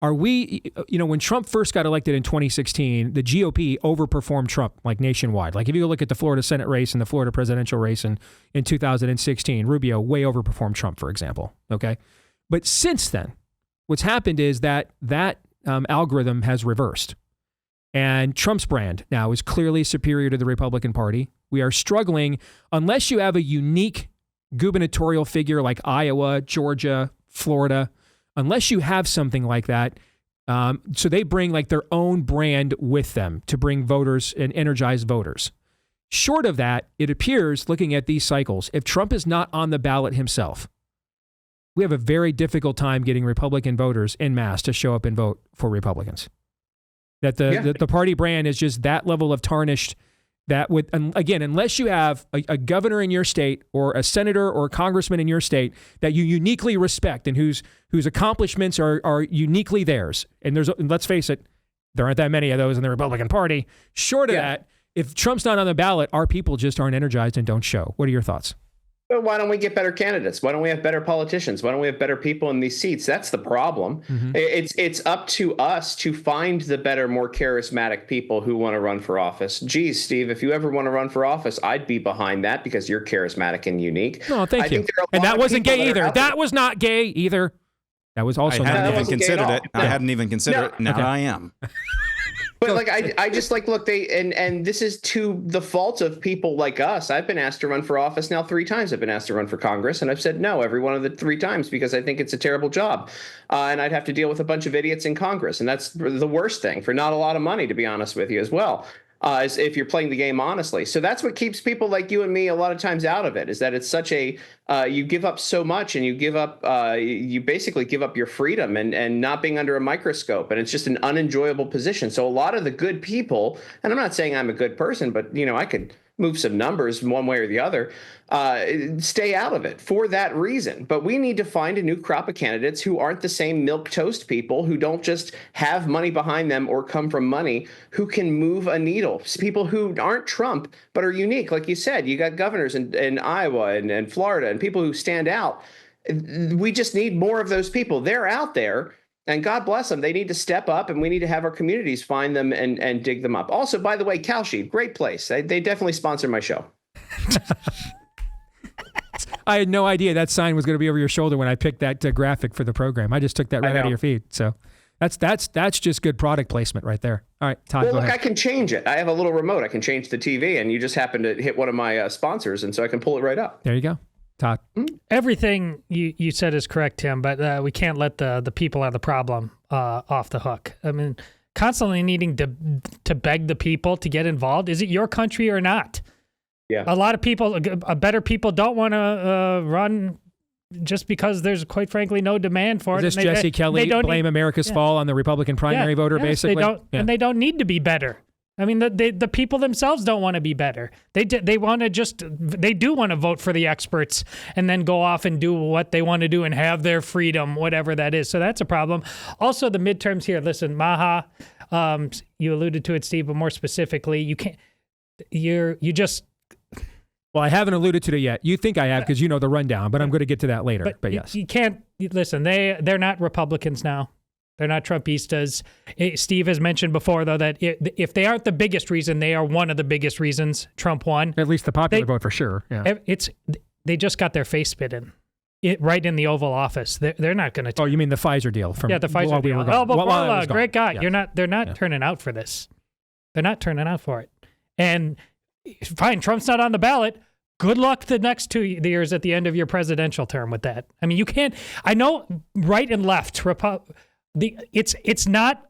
Are we, when Trump first got elected in 2016, the GOP overperformed Trump like nationwide. Like if you look at the Florida Senate race and the Florida presidential race in 2016, Rubio way overperformed Trump, for example. Okay. But since then, what's happened is that algorithm has reversed. And Trump's brand now is clearly superior to the Republican Party. We are struggling, unless you have a unique gubernatorial figure like Iowa, Georgia, Florida, unless you have something like that. So they bring like their own brand with them to bring voters and energize voters. Short of that, it appears, looking at these cycles, if Trump is not on the ballot himself, we have a very difficult time getting Republican voters en masse to show up and vote for Republicans. That the party brand is just that level of tarnished that again, unless you have a governor in your state or a senator or a congressman in your state that you uniquely respect and whose accomplishments are uniquely theirs. And let's face it, there aren't that many of those in the Republican Party. Short of that, if Trump's not on the ballot, our people just aren't energized and don't show. What are your thoughts? But why don't we get better candidates? Why don't we have better politicians? Why don't we have better people in these seats? That's the problem. It's up to us to find the better, more charismatic people who want to run for office. Geez, Steve, if you ever want to run for office, I'd be behind that because you're charismatic and unique. No, thank you. And that wasn't gay either. That was not gay either. That was also I not hadn't gay. even considered it. I hadn't even considered it. Now Okay. I am. But like I just like look and this is to the fault of people like us. I've been asked to run for office now 3 times. I've been asked to run for Congress, and I've said no every one of the 3 times because I think it's a terrible job, and I'd have to deal with a bunch of idiots in Congress, and that's the worst thing for not a lot of money, to be honest with you as well. Is if you're playing the game honestly. So that's what keeps people like you and me a lot of times out of it, is that it's such a you give up so much, and you give up you basically give up your freedom and not being under a microscope, and it's just an unenjoyable position. So a lot of the good people, and I'm not saying I'm a good person, but I could move some numbers one way or the other, stay out of it for that reason. But we need to find a new crop of candidates who aren't the same milquetoast people, who don't just have money behind them or come from money, who can move a needle. People who aren't Trump, but are unique. Like you said, you got governors in Iowa and Florida and people who stand out. We just need more of those people. They're out there. And God bless them. They need to step up, and we need to have our communities find them and dig them up. Also, by the way, Kalshi, great place. They definitely sponsor my show. I had no idea that sign was going to be over your shoulder when I picked that graphic for the program. I just took that right out of your feed. So that's just good product placement right there. All right, Todd, Well, go look, ahead. I can change it. I have a little remote. I can change the TV, and you just happen to hit one of my sponsors, and so I can pull it right up. There you go. Todd. Everything you said is correct, Tim, but we can't let the people have the problem off the hook. I mean, constantly needing to beg the people to get involved. Is it your country or not? Yeah. A lot of people, better people, don't want to run just because there's, quite frankly, no demand for it. Is this Jesse Kelly blame America's fall on the Republican primary voter, basically? They don't, and they don't need to be better. I mean, the people themselves don't want to be better. They want to they do want to vote for the experts and then go off and do what they want to do and have their freedom, whatever that is. So that's a problem. Also, the midterms here. Listen, Maha, you alluded to it, Steve, but more specifically, you can't. You just. Well, I haven't alluded to it yet. You think I have because you know the rundown, but I'm going to get to that later. But yes, you can't listen. They're not Republicans now. They're not Trumpistas. Steve has mentioned before, though, that if they aren't the biggest reason, they are one of the biggest reasons Trump won. At least the popular vote for sure. Yeah. They just got their face spit in. Right in the Oval Office. They're not going to. Oh, you mean the Pfizer deal? The Pfizer deal. But great guy. Yeah. They're not turning out for this. They're not turning out for it. And fine, Trump's not on the ballot. Good luck the next 2 years at the end of your presidential term with that. I mean, you can't. I know right and left. It's not.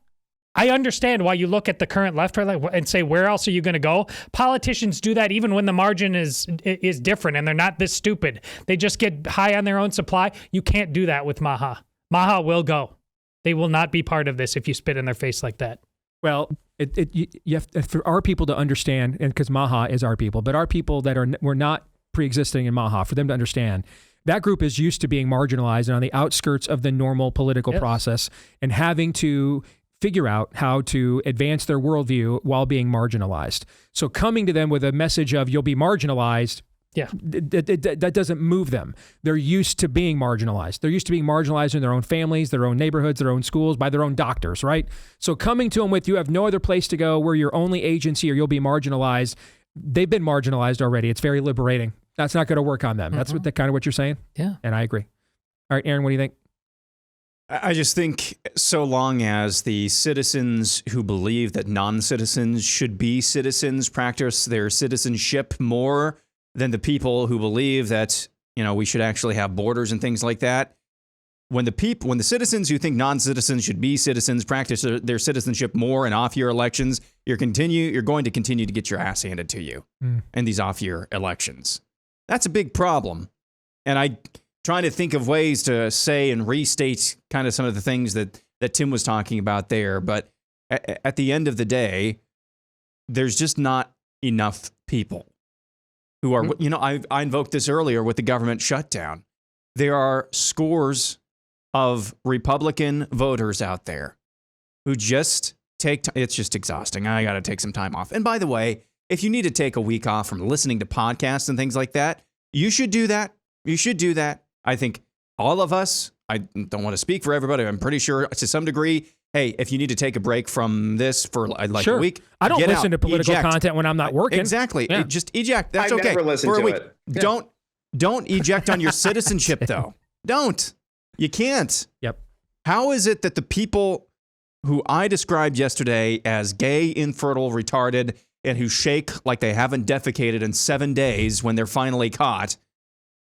I understand why you look at the current left and say, where else are you going to go? Politicians do that even when the margin is different and they're not this stupid. They just get high on their own supply. You can't do that with Maha. Maha will go. They will not be part of this if you spit in their face like that. Well, you have for our people to understand, and because Maha is our people, but our people that were not pre-existing in Maha, for them to understand, that group is used to being marginalized and on the outskirts of the normal political process and having to figure out how to advance their worldview while being marginalized. So coming to them with a message of you'll be marginalized, that doesn't move them. They're used to being marginalized. They're used to being marginalized in their own families, their own neighborhoods, their own schools, by their own doctors, right? So coming to them with you have no other place to go, we're your only agency or you'll be marginalized. They've been marginalized already. It's very liberating. That's not going to work on them. That's kind of what you're saying? Yeah. And I agree. All right, Aaron, what do you think? I just think so long as the citizens who believe that non-citizens should be citizens practice their citizenship more than the people who believe that, we should actually have borders and things like that. When the citizens who think non-citizens should be citizens practice their citizenship more in off-year elections, you're going to continue to get your ass handed to you in these off-year elections. That's a big problem. And I trying to think of ways to say and restate kind of some of the things that Tim was talking about there. But at the end of the day, there's just not enough people who are, I invoked this earlier with the government shutdown. There are scores of Republican voters out there who just it's just exhausting. I got to take some time off. And by the way, if you need to take a week off from listening to podcasts and things like that, You should do that. You should do that. I think all of us, I don't want to speak for everybody. I'm pretty sure to some degree, hey, if you need to take a break from this for like sure. a week, I don't listen out, to political eject. content when I'm not working. Exactly. Yeah. Just eject. That's I've okay. never listened for a to week. it. Don't eject on your citizenship though. Don't. You can't. Yep. How is it that the people who I described yesterday as gay, infertile, retarded, and who shake like they haven't defecated in 7 days when they're finally caught,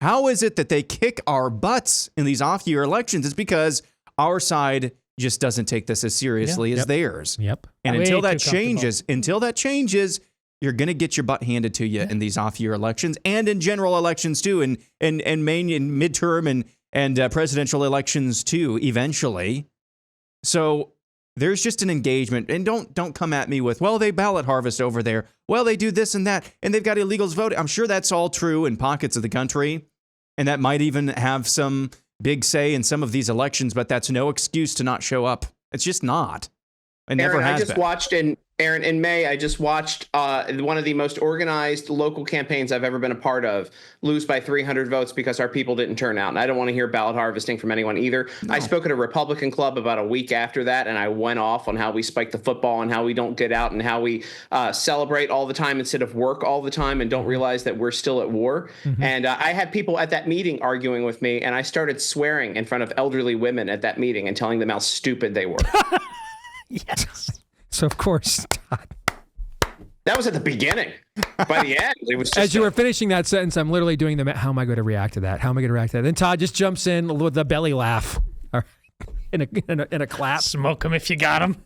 how is it that they kick our butts in these off-year elections? It's because our side just doesn't take this as seriously as theirs. Yep. And Way until too that changes, you're going to get your butt handed to you in these off-year elections and in general elections too, and main and midterm and presidential elections too, eventually. So there's just an engagement, and don't come at me with, well, they ballot harvest over there. Well, they do this and that, and they've got illegals voting. I'm sure that's all true in pockets of the country, and that might even have some big say in some of these elections, but that's no excuse to not show up. It's just not. It never Aaron, has I just been. watched in May, I just watched one of the most organized local campaigns I've ever been a part of lose by 300 votes because our people didn't turn out. And I don't want to hear ballot harvesting from anyone either. No. I spoke at a Republican club about a week after that, and I went off on how we spike the football and how we don't get out and how we celebrate all the time instead of work all the time and don't realize that we're still at war. Mm-hmm. And I had people at that meeting arguing with me, and I started swearing in front of elderly women at that meeting and telling them how stupid they were. Yes. So, of course, Todd. That was at the beginning. By the end, it was just... As you were finishing that sentence, I'm literally doing how am I going to react to that? How am I going to react to that? Then Todd just jumps in with the belly laugh in a clap. Smoke them if you got them.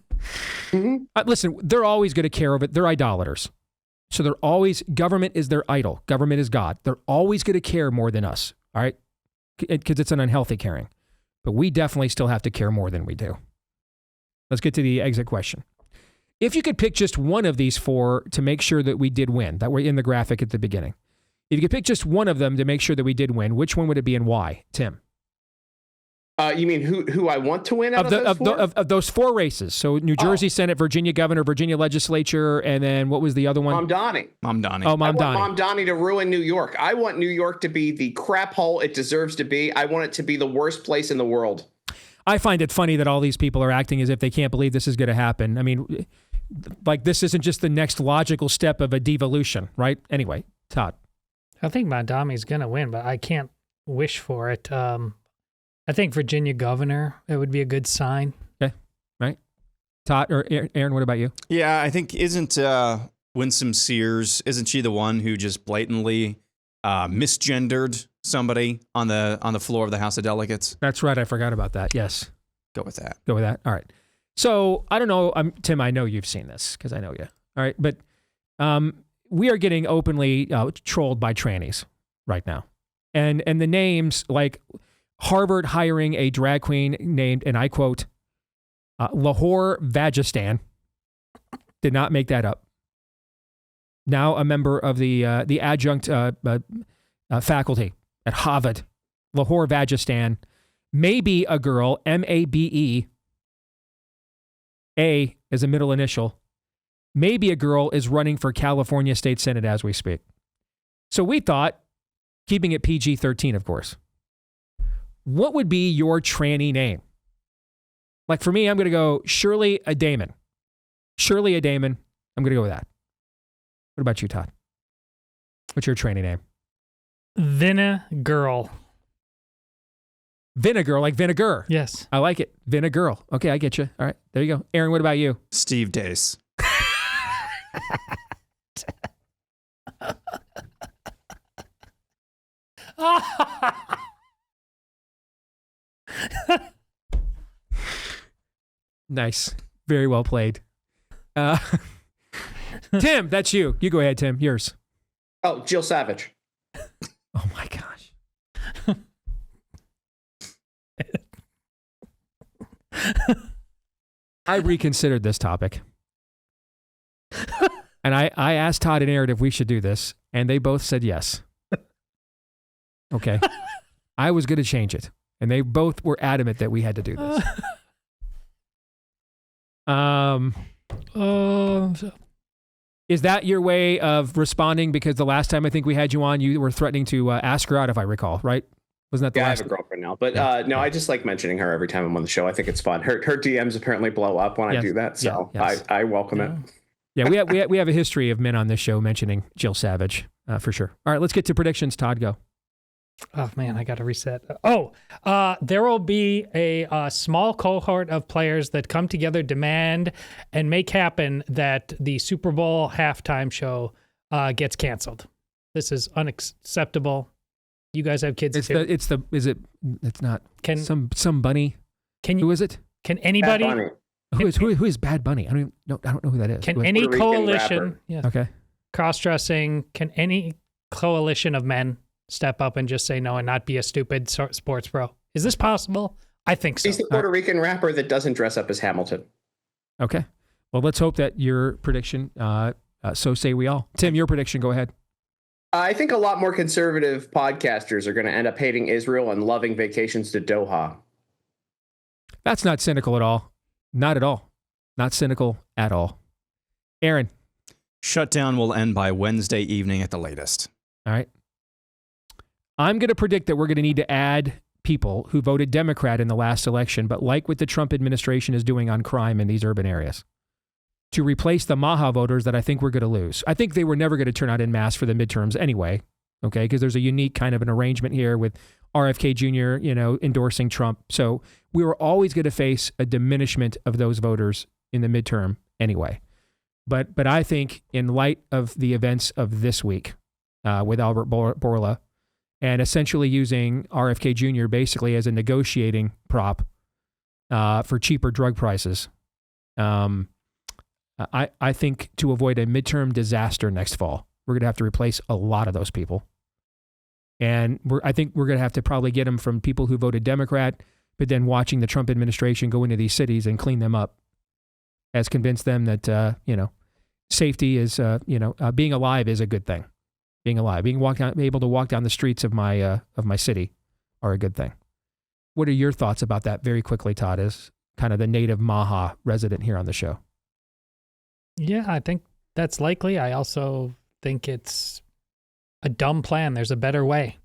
Mm-hmm. Listen, they're always going to care of it. They're idolaters. So they're always, government is their idol. Government is God. They're always going to care more than us, all right? Because it's an unhealthy caring. But we definitely still have to care more than we do. Let's get to the exit question. If you could pick just one of these four to make sure that we did win, that were in the graphic at the beginning. If you could pick just one of them to make sure that we did win, which one would it be and why, Tim? You mean who I want to win out of those four races? So New Jersey Senate, Virginia Governor, Virginia Legislature, and then what was the other one? Mom Donnie. Oh, Mom Donnie. I want Mom Donnie to ruin New York. I want New York to be the crap hole it deserves to be. I want it to be the worst place in the world. I find it funny that all these people are acting as if they can't believe this is going to happen. I mean, like this isn't just the next logical step of a devolution, right? Anyway, Todd. I think Mondami's going to win, but I can't wish for it. I think Virginia governor, it would be a good sign. Okay, right. Todd or Aaron, what about you? Yeah, I think isn't Winsome Sears, isn't she the one who just blatantly misgendered somebody on the floor of the House of Delegates? That's right. I forgot about that. Yes. Go with that. Go with that. All right. So I don't know, Tim, I know you've seen this because I know you. All right. But we are getting openly trolled by trannies right now. And the names like Harvard hiring a drag queen named, and I quote, Lahore Vagistan. Did not make that up. Now a member of the adjunct faculty at Harvard, Lahore Vagistan, maybe a girl, M-A-B-E, A is a middle initial, maybe a girl is running for California State Senate as we speak. So we thought, keeping it PG-13, of course, what would be your tranny name? Like for me, I'm going to go Shirley a Damon. Shirley a Damon. I'm going to go with that. What about you, Todd? What's your tranny name? Vinegar. Vinegar, like vinegar. Yes. I like it. Vinegar. Okay, I get you. All right, there you go. Aaron, what about you? Steve Deace. Nice. Very well played. Tim, that's you. You go ahead, Tim. Yours. Oh, Jill Savage. Oh, my gosh. I reconsidered this topic. And I asked Todd and Aaron if we should do this, and they both said yes. Okay. I was going to change it, and they both were adamant that we had to do this. Is that your way of responding? Because the last time I think we had you on, you were threatening to ask her out, if I recall, right? Wasn't that the Yeah, I last? have a girlfriend now, but no, I just like mentioning her every time I'm on the show. I think it's fun. Her DMs apparently blow up when I do that, so I welcome it. Yeah, we have a history of men on this show mentioning Jill Savage for sure. All right, let's get to predictions. Todd, go. Oh man, I got to reset. There will be a small cohort of players that come together, demand, and make happen that the Super Bowl halftime show gets canceled. This is unacceptable. You guys have kids too. It's not some bunny. Who is it? Can anybody? Who is Bad Bunny? I don't know who that is. Can any coalition? Yeah. Okay. Cross-dressing. Can any coalition of men step up and just say no and not be a stupid sports bro? Is this possible? I think so. He's the Puerto Rican rapper that doesn't dress up as Hamilton. Okay. Well, let's hope that your prediction. So say we all. Tim, your prediction. Go ahead. I think a lot more conservative podcasters are going to end up hating Israel and loving vacations to Doha. That's not cynical at all. Not at all. Not cynical at all. Aaron. Shutdown will end by Wednesday evening at the latest. All right. I'm going to predict that we're going to need to add people who voted Democrat in the last election, but like what the Trump administration is doing on crime in these urban areas, to replace the Maha voters that I think we're going to lose. I think they were never going to turn out en masse for the midterms anyway, okay, because there's a unique kind of an arrangement here with RFK Jr., endorsing Trump. So we were always going to face a diminishment of those voters in the midterm anyway. But I think in light of the events of this week with Albert Bourla and essentially using RFK Jr. basically as a negotiating prop for cheaper drug prices, I think to avoid a midterm disaster next fall, we're going to have to replace a lot of those people. And I think we're going to have to probably get them from people who voted Democrat, but then watching the Trump administration go into these cities and clean them up, has convinced them that, safety is, being alive is a good thing. Being alive, able to walk down the streets of my city are a good thing. What are your thoughts about that very quickly, Todd, as kind of the native Maha resident here on the show? Yeah, I think that's likely. I also think it's a dumb plan. There's a better way.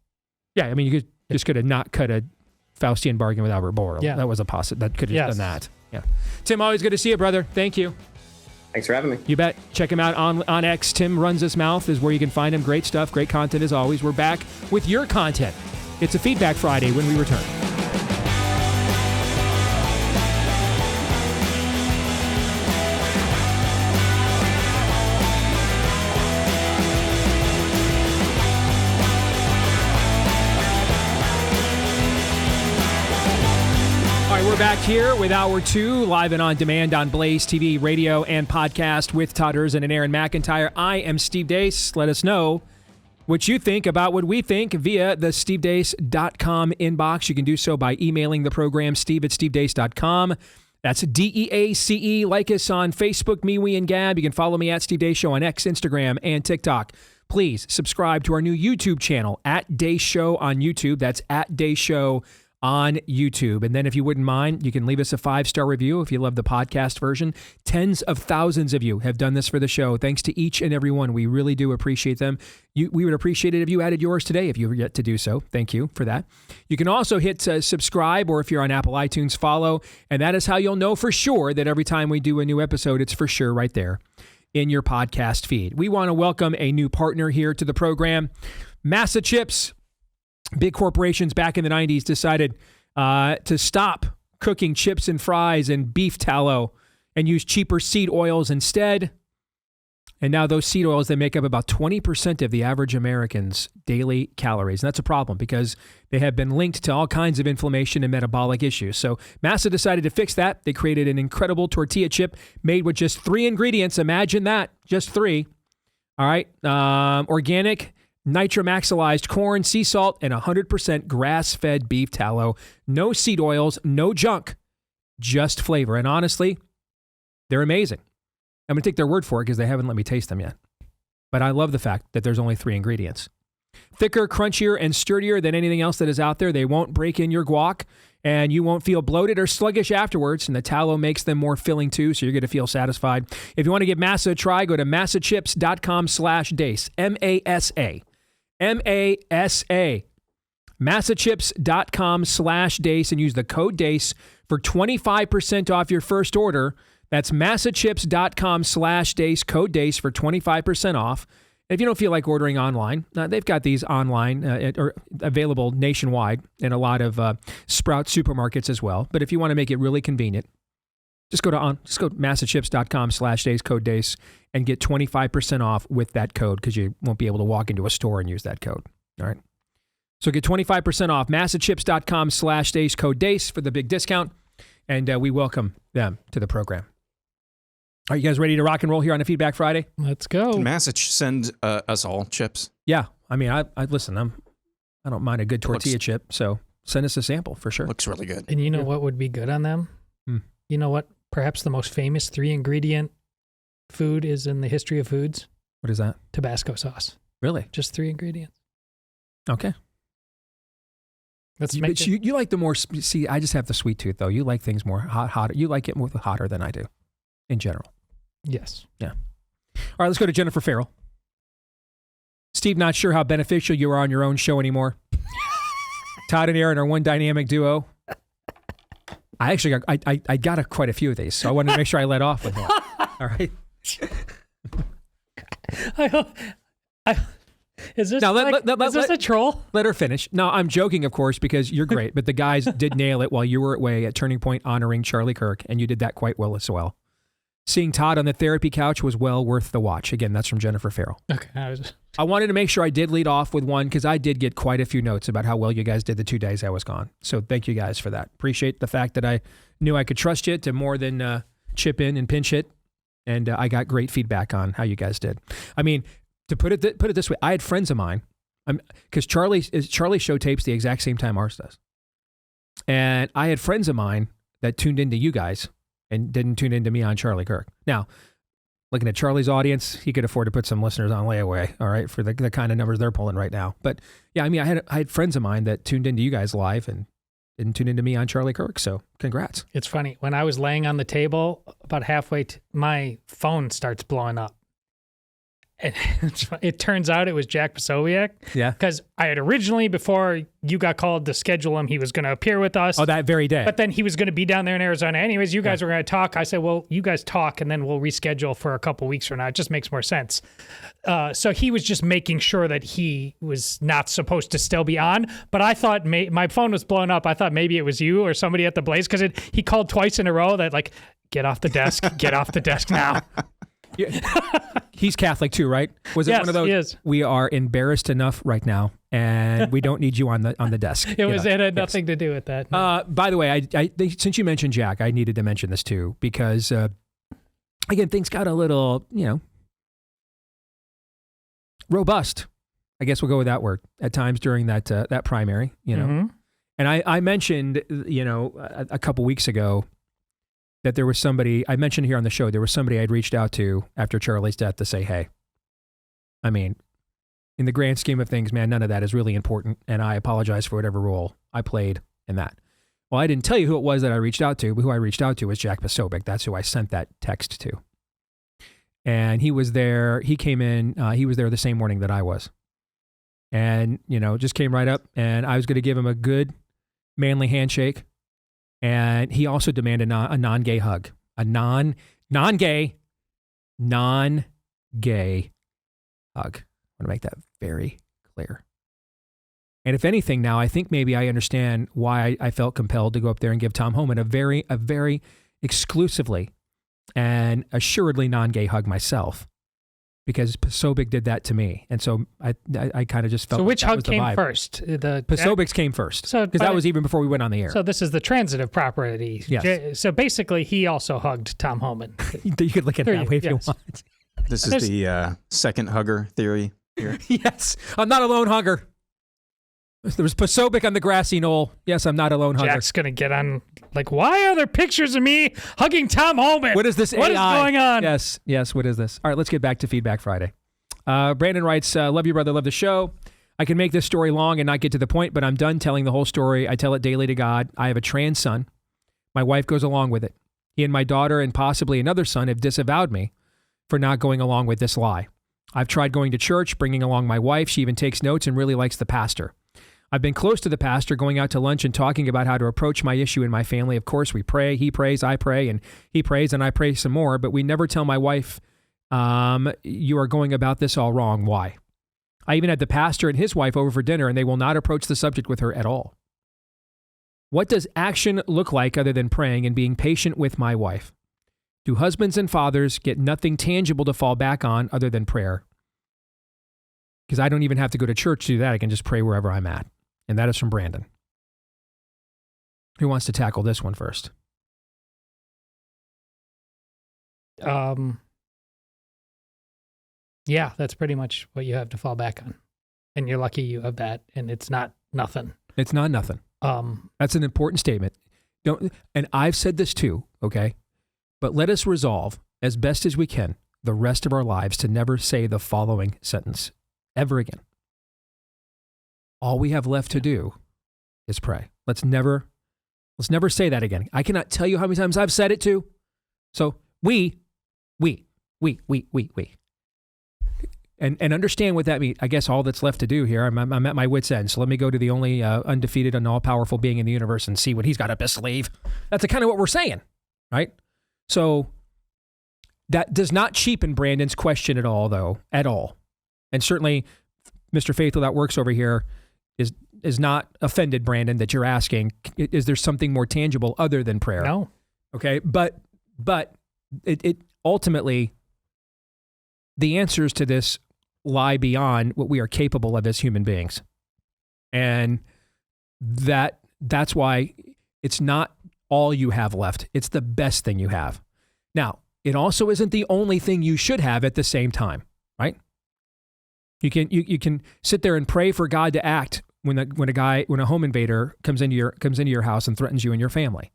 Yeah, I mean, you could have not cut a Faustian bargain with Albert Bourla. Yeah. That was a that could have done that. Yeah. Tim, always good to see you, brother. Thank you. Thanks for having me. You bet. Check him out on X. Tim Runs His Mouth is where you can find him. Great stuff, great content as always. We're back with your content. It's a Feedback Friday when we return. We're back here with Hour 2, live and on demand on Blaze TV, radio, and podcast with Todd Erzin and Aaron McIntyre. I am Steve Deace. Let us know what you think about what we think via the stevedeace.com inbox. You can do so by emailing the program, steve@stevedeace.com. That's DEACE. Like us on Facebook, MeWe, and Gab. You can follow me at Steve Deace Show on X, Instagram, and TikTok. Please subscribe to our new YouTube channel, at Deace Show on YouTube. That's at Deace Show on YouTube. And then if you wouldn't mind, you can leave us a 5-star review if you love the podcast version. Tens of thousands of you have done this for the show. Thanks to each and every one. We really do appreciate them. We would appreciate it if you added yours today, if you've yet to do so. Thank you for that. You can also hit subscribe, or if you're on Apple iTunes, follow. And that is how you'll know for sure that every time we do a new episode, it's for sure right there in your podcast feed. We want to welcome a new partner here to the program, Massa Chips. Big corporations back in the 90s decided to stop cooking chips and fries and beef tallow and use cheaper seed oils instead. And now those seed oils, they make up about 20% of the average American's daily calories. And that's a problem because they have been linked to all kinds of inflammation and metabolic issues. So Massa decided to fix that. They created an incredible tortilla chip made with just 3 ingredients. Imagine that, just 3. All right. Organic, nitromaxilized corn, sea salt, and 100% grass-fed beef tallow. No seed oils, no junk, just flavor. And honestly, they're amazing. I'm going to take their word for it because they haven't let me taste them yet. But I love the fact that there's only 3 ingredients. Thicker, crunchier, and sturdier than anything else that is out there. They won't break in your guac, And you won't feel bloated or sluggish afterwards. And the tallow makes them more filling too, so you're going to feel satisfied. If you want to give Massa a try, go to massachips.com/Deace. M-A-S-A. M-A-S-A. Massachips.com/Deace and use the code Deace for 25% off your first order. That's massachips.com/Deace, code Deace for 25% off. If you don't feel like ordering online, they've got these online or available nationwide in a lot of Sprout supermarkets as well. But if you want to make it really convenient, just go to massachips.com/Deace, code Deace, and get 25% off with that code because you won't be able to walk into a store and use that code. All right. So get 25% off massachips.com/Deace, code Deace for the big discount. And we welcome them to the program. Are you guys ready to rock and roll here on a Feedback Friday? Let's go. Can Massa send us all chips? Yeah. I mean, I listen, I don't mind a good tortilla chip, so send us a sample for sure. Looks really good. And you know what would be good on them? You know what? Perhaps the most famous 3-ingredient food is in the history of foods? What is that? Tabasco sauce. Really? Just 3 ingredients. Okay. Let's But make you like the more, see, I just have the sweet tooth though. You like things more hotter. You like it more hotter than I do in general. Yes. Yeah. All right, let's go to Jennifer Farrell. Steve, not sure how beneficial you are on your own show anymore. Todd and Aaron are one dynamic duo. I actually got quite a few of these, so I wanted to make sure I let off with that. All right. Is this now, is this a troll? Let her finish. No, I'm joking, of course, because you're great, but the guys did nail it while you were away at Turning Point honoring Charlie Kirk, and you did that quite well as well. Seeing Todd on the therapy couch was well worth the watch. Again, that's from Jennifer Farrell. Okay. I wanted to make sure I did lead off with one because I did get quite a few notes about how well you guys did the 2 days I was gone. So thank you guys for that. Appreciate the fact that I knew I could trust you to more than chip in and pinch hit. And I got great feedback on how you guys did. I mean, to put it this way, I had friends of mine, because Charlie's show tapes the exact same time ours does. And I had friends of mine that tuned into you guys and didn't tune into me on Charlie Kirk. Now, looking at Charlie's audience, he could afford to put some listeners on layaway, all right, for the kind of numbers they're pulling right now. But yeah, I mean, I had friends of mine that tuned into you guys live and didn't tune into me on Charlie Kirk. So congrats. It's funny. When I was laying on the table, about halfway, my phone starts blowing up. And it turns out it was Jack Posobiec. Yeah. Because I had originally, before you got called to schedule him, he was going to appear with us. Oh, that very day. But then he was going to be down there in Arizona. Anyways, you guys were going to talk. I said, well, you guys talk, and then we'll reschedule for a couple weeks from now. It just makes more sense. So he was just making sure that he was not supposed to still be on. But I thought my phone was blowing up. I thought maybe it was you or somebody at the Blaze, because he called twice in a row that, like, get off the desk, get off the desk now. He's Catholic too, right? Was it yes, one of those? He is. We are embarrassed enough right now, and we don't need you on the desk. It had nothing to do with that. No. By the way, I since you mentioned Jack, I needed to mention this too because again, things got a little, robust. I guess we'll go with that word at times during that primary, Mm-hmm. And I mentioned, a couple weeks ago, that there was somebody, I mentioned here on the show, there was somebody I'd reached out to after Charlie's death to say, hey, I mean, in the grand scheme of things, man, none of that is really important, and I apologize for whatever role I played in that. Well, I didn't tell you who it was that I reached out to, but who I reached out to was Jack Posobiec. That's who I sent that text to. And he was there, he came in, he was there the same morning that I was. And, just came right up, and I was going to give him a good, manly handshake. And he also demanded a non-gay hug, a non-gay hug. I want to make that very clear. And if anything, now I think maybe I understand why I felt compelled to go up there and give Tom Homan a very exclusively and assuredly non-gay hug myself, because Posobiec did that to me, and so I kind of just felt. So which hug came vibe. first? Posobiec's came first, because that was even before we went on the air. So this is the transitive property. Yes. So basically, he also hugged Tom Homan. You could look at it that way if you want. This is the second hugger theory here. Yes, I'm not a lone hugger. There was Posobiec on the grassy knoll. Yes, I'm not a lone hugger. Jack's going to get on, like, why are there pictures of me hugging Tom Homan? What is this AI? What is going on? Yes, what is this? All right, let's get back to Feedback Friday. Brandon writes, love you, brother, love the show. I can make this story long and not get to the point, but I'm done telling the whole story. I tell it daily to God. I have a trans son. My wife goes along with it. He and my daughter and possibly another son have disavowed me for not going along with this lie. I've tried going to church, bringing along my wife. She even takes notes and really likes the pastor. I've been close to the pastor, going out to lunch and talking about how to approach my issue in my family. Of course, we pray. He prays, I pray, and he prays, and I pray some more. But we never tell my wife, you are going about this all wrong. Why? I even had the pastor and his wife over for dinner, and they will not approach the subject with her at all. What does action look like other than praying and being patient with my wife? Do husbands and fathers get nothing tangible to fall back on other than prayer? Because I don't even have to go to church to do that. I can just pray wherever I'm at. And that is from Brandon. Who wants to tackle this one first? Yeah, that's pretty much what you have to fall back on. And you're lucky you have that, and it's not nothing. It's not nothing. That's an important statement. And I've said this too, okay? But let us resolve, as best as we can, the rest of our lives to never say the following sentence ever again. All we have left to do is pray. Let's never say that again. I cannot tell you how many times I've said it too. So we. And understand what that means. I guess all that's left to do here, I'm at my wit's end. So let me go to the only undefeated and all-powerful being in the universe and see what he's got up his sleeve. That's kind of what we're saying, right? So that does not cheapen Brandon's question at all, though, at all. And certainly, Mr. Faithful that works over here is not offended, Brandon, that you're asking, is there something more tangible other than prayer? No. Okay, but it ultimately, the answers to this lie beyond what we are capable of as human beings. And that's why it's not all you have left. It's the best thing you have. Now, it also isn't the only thing you should have at the same time, right? You can sit there and pray for God to act when a home invader comes into your house and threatens you and your family.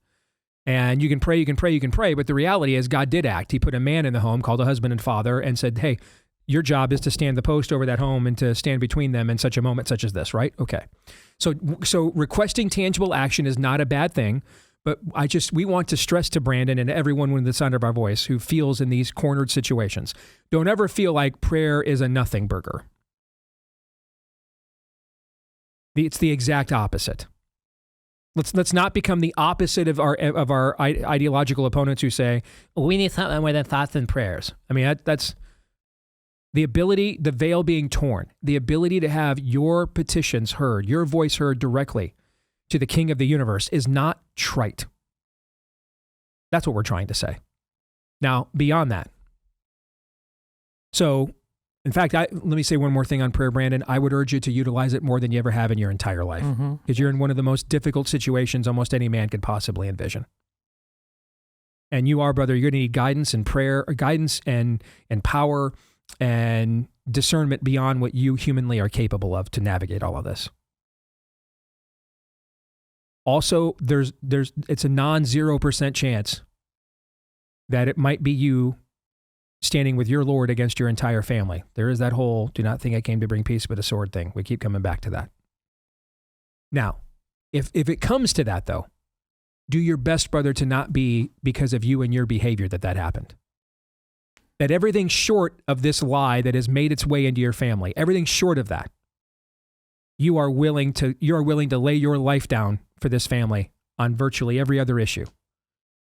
And you can pray, but the reality is God did act. He put a man in the home called a husband and father and said, hey, your job is to stand the post over that home and to stand between them in such a moment such as this, right? Okay. So requesting tangible action is not a bad thing, but we want to stress to Brandon and everyone within the sound of our voice who feels in these cornered situations, don't ever feel like prayer is a nothing burger. It's the exact opposite. Let's not become the opposite of our ideological opponents who say, well, we need something more than thoughts and prayers. I mean, that's the ability, the veil being torn, the ability to have your petitions heard, your voice heard directly to the King of the universe is not trite. That's what we're trying to say. Now, beyond that. So, in fact, let me say one more thing on prayer, Brandon. I would urge you to utilize it more than you ever have in your entire life, because you're in one of the most difficult situations almost any man could possibly envision. And you are, brother, you're going to need guidance and prayer, or guidance and power and discernment beyond what you humanly are capable of to navigate all of this. Also, it's a non-0% chance that it might be you standing with your Lord against your entire family. There is that whole, do not think I came to bring peace but a sword thing. We keep coming back to that. Now, if it comes to that, though, do your best, brother, to not be because of you and your behavior that happened. That everything short of this lie that has made its way into your family, everything short of that, you are willing to lay your life down for this family on virtually every other issue.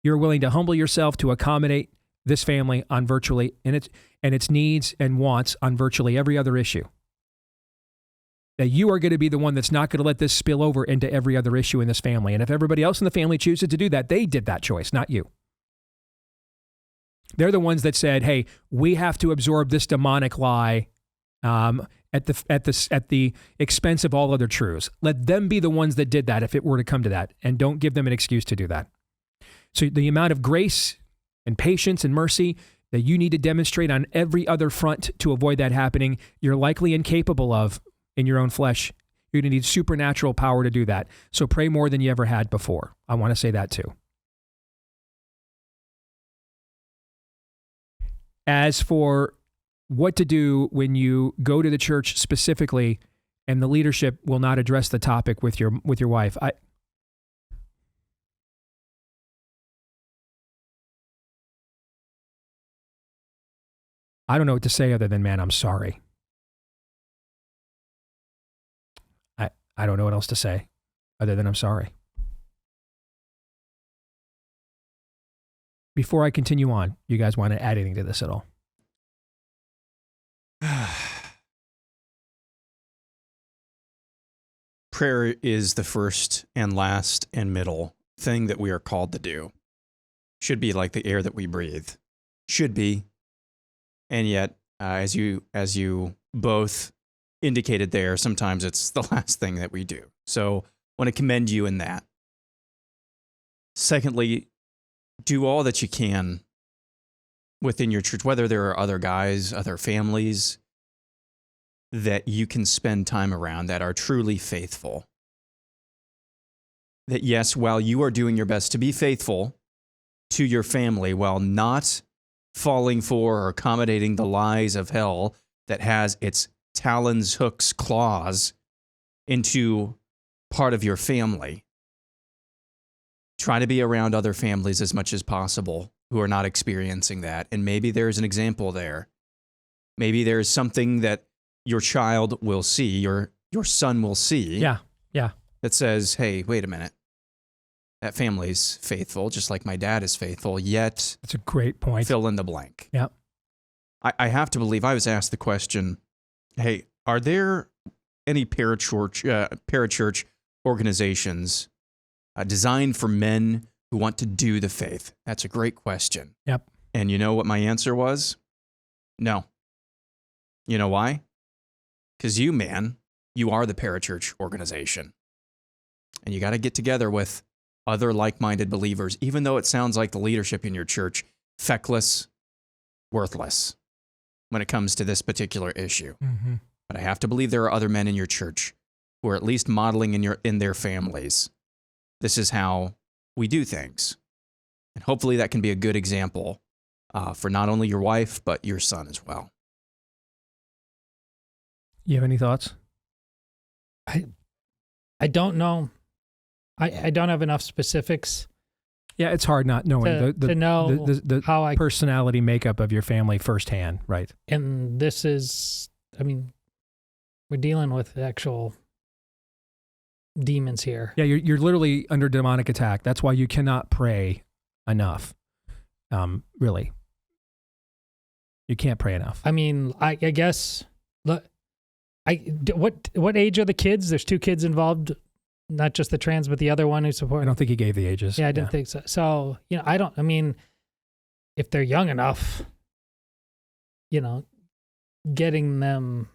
You're willing to humble yourself to accommodate this family on virtually and its needs and wants on virtually every other issue. That you are going to be the one that's not going to let this spill over into every other issue in this family. And if everybody else in the family chooses to do that, they did that choice, not you. They're the ones that said, hey, we have to absorb this demonic lie at the expense of all other truths. Let them be the ones that did that if it were to come to that, and don't give them an excuse to do that. So the amount of grace and patience and mercy that you need to demonstrate on every other front to avoid that happening, you're likely incapable of in your own flesh. You're going to need supernatural power to do that. So pray more than you ever had before. I want to say that too. As for what to do when you go to the church specifically and the leadership will not address the topic with your wife. I don't know what to say other than, man, I'm sorry. I don't know what else to say other than I'm sorry. Before I continue on, you guys want to add anything to this at all? Prayer is the first and last and middle thing that we are called to do. Should be like the air that we breathe. Should be. And yet, as you both indicated there, sometimes it's the last thing that we do. So I want to commend you in that. Secondly, do all that you can within your church, whether there are other guys, other families that you can spend time around that are truly faithful. That yes, while you are doing your best to be faithful to your family, while not falling for or accommodating the lies of hell that has its talons, hooks, claws into part of your family, try to be around other families as much as possible who are not experiencing that. And maybe there's an example there. Maybe there's something that your child will see, your son will see. Yeah. That says, hey, wait a minute. That family's faithful, just like my dad is faithful, yet... That's a great point. Fill in the blank. Yeah. I have to believe, I was asked the question, hey, are there any parachurch organizations designed for men who want to do the faith? That's a great question. Yep. And you know what my answer was? No. You know why? Because you, man, you are the parachurch organization. And you got to get together with other like-minded believers, even though it sounds like the leadership in your church, feckless, worthless when it comes to this particular issue. Mm-hmm. But I have to believe there are other men in your church who are at least modeling in their families. This is how we do things. And hopefully that can be a good example for not only your wife, but your son as well. You have any thoughts? I don't know. I don't have enough specifics. Yeah, it's hard not knowing to know the how personality makeup of your family firsthand, right? And this is, I mean, we're dealing with actual demons here. Yeah, you're literally under demonic attack. That's why you cannot pray enough. Really, you can't pray enough. I mean, I guess. Look, what age are the kids? There's 2 kids involved. Not just the trans, but the other one who supported. I don't think he gave the ages. Yeah, I didn't think so. So, I mean, if they're young enough, getting them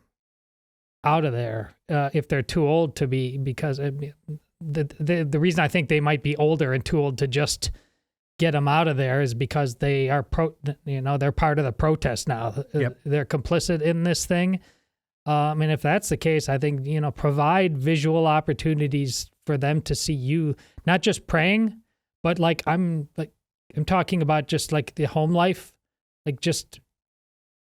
out of there, if they're too old to be, because the reason I think they might be older and too old to just get them out of there is because they are they're part of the protest now. Yep. They're complicit in this thing. And if that's the case, I think, provide visual opportunities for them to see you, not just praying, but I'm talking about just like the home life, like just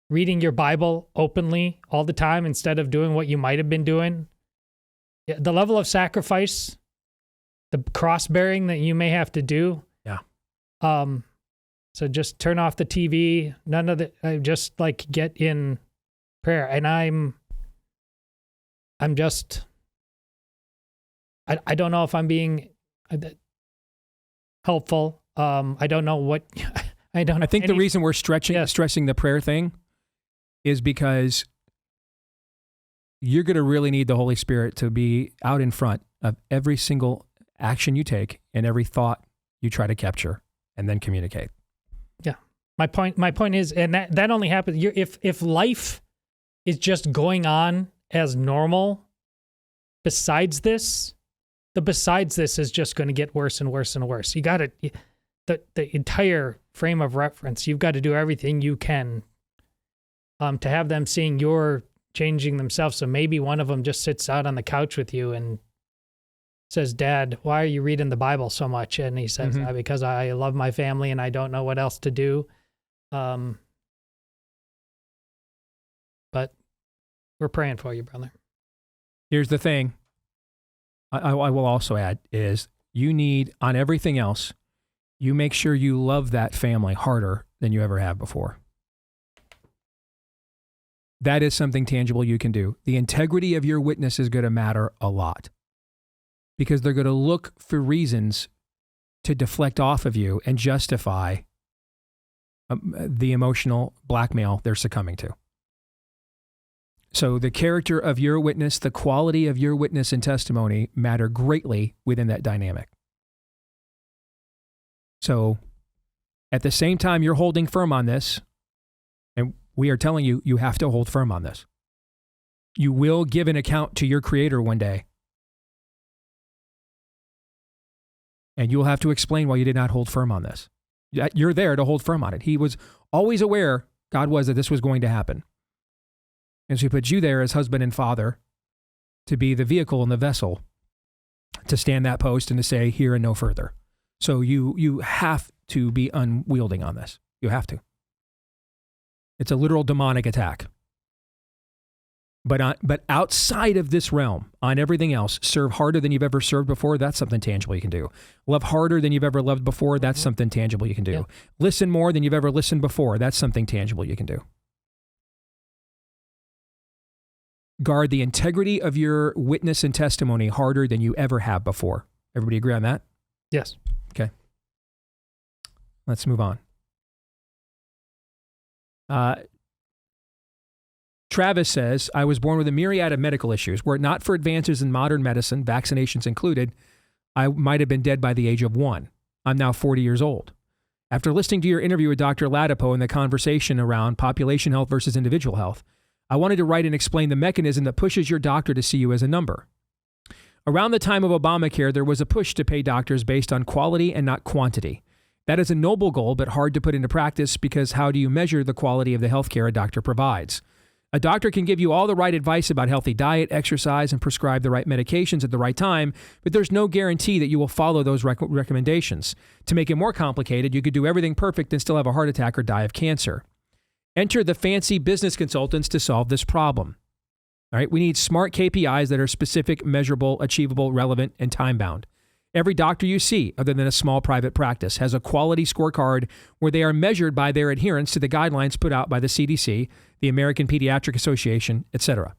reading your Bible openly all the time instead of doing what you might have been doing. The level of sacrifice, the cross bearing that you may have to do. Yeah. So just turn off the TV. None of the, just get in prayer. And I'm just, I don't know if I'm being helpful. I don't know what, I think the reason we're stressing the prayer thing is because you're going to really need the Holy Spirit to be out in front of every single action you take and every thought you try to capture and then communicate. Yeah. My point is, and that only happens if life is just going on as normal. Besides this is just going to get worse and worse and worse. You got to, the entire frame of reference, you've got to do everything you can to have them seeing you're changing themselves. So maybe one of them just sits out on the couch with you and says, "Dad, why are you reading the Bible so much?" And he says, "Because I love my family and I don't know what else to do." But we're praying for you, brother. Here's the thing. I will also add is you need, on everything else, you make sure you love that family harder than you ever have before. That is something tangible you can do. The integrity of your witness is going to matter a lot because they're going to look for reasons to deflect off of you and justify the emotional blackmail they're succumbing to. So the character of your witness, the quality of your witness and testimony matter greatly within that dynamic. So at the same time you're holding firm on this, and we are telling you, you have to hold firm on this. You will give an account to your Creator one day. And you'll have to explain why you did not hold firm on this. You're there to hold firm on it. He was always aware, God was, that this was going to happen. And so he put you there as husband and father to be the vehicle and the vessel to stand that post and to say here and no further. So you have to be unwielding on this. You have to. It's a literal demonic attack. But outside of this realm, on everything else, serve harder than you've ever served before. That's something tangible you can do. Love harder than you've ever loved before. That's something tangible you can do. Yeah. Listen more than you've ever listened before. That's something tangible you can do. Guard the integrity of your witness and testimony harder than you ever have before. Everybody agree on that? Yes. Okay. Let's move on. Travis says, I was born with a myriad of medical issues. Were it not for advances in modern medicine, vaccinations included, I might have been dead by the age of 1. I'm now 40 years old. After listening to your interview with Dr. Ladapo and the conversation around population health versus individual health, I wanted to write and explain the mechanism that pushes your doctor to see you as a number. Around the time of Obamacare, there was a push to pay doctors based on quality and not quantity. That is a noble goal, but hard to put into practice because how do you measure the quality of the healthcare a doctor provides? A doctor can give you all the right advice about healthy diet, exercise, and prescribe the right medications at the right time, but there's no guarantee that you will follow those recommendations. To make it more complicated, you could do everything perfect and still have a heart attack or die of cancer. Enter the fancy business consultants to solve this problem. All right, we need smart KPIs that are specific, measurable, achievable, relevant, and time-bound. Every doctor you see, other than a small private practice, has a quality scorecard where they are measured by their adherence to the guidelines put out by the CDC, the American Pediatric Association, etc.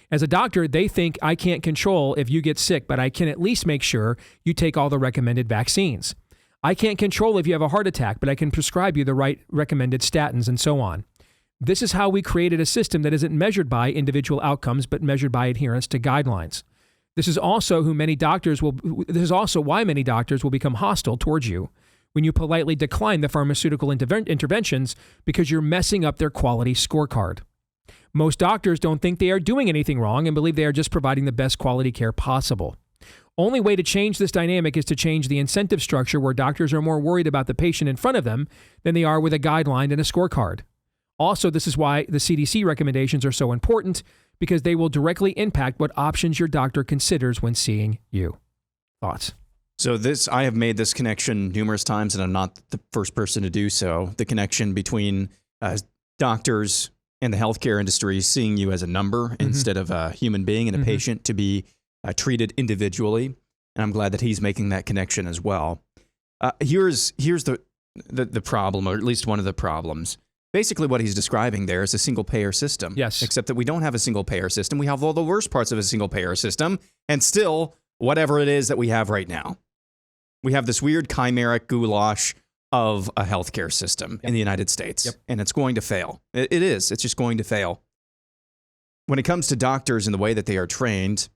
As a doctor, they think I can't control if you get sick, but I can at least make sure you take all the recommended vaccines. I can't control if you have a heart attack, but I can prescribe you the right recommended statins and so on. This is how we created a system that isn't measured by individual outcomes, but measured by adherence to guidelines. This is also why many doctors will become hostile towards you when you politely decline the pharmaceutical interventions because you're messing up their quality scorecard. Most doctors don't think they are doing anything wrong and believe they are just providing the best quality care possible. Only way to change this dynamic is to change the incentive structure where doctors are more worried about the patient in front of them than they are with a guideline and a scorecard. Also, this is why the CDC recommendations are so important, because they will directly impact what options your doctor considers when seeing you. Thoughts? So I have made this connection numerous times, and I'm not the first person to do so. The connection between doctors and the healthcare industry seeing you as a number instead of a human being and a patient to be treated individually. And I'm glad that he's making that connection as well. Here's the problem, or at least one of the problems. Basically, what he's describing there is a single-payer system. Yes. Except that we don't have a single-payer system. We have all the worst parts of a single-payer system, and still, whatever it is that we have right now. We have this weird chimeric goulash of a healthcare system in the United States, and it's going to fail. It is. It's just going to fail. When it comes to doctors and the way that they are trained,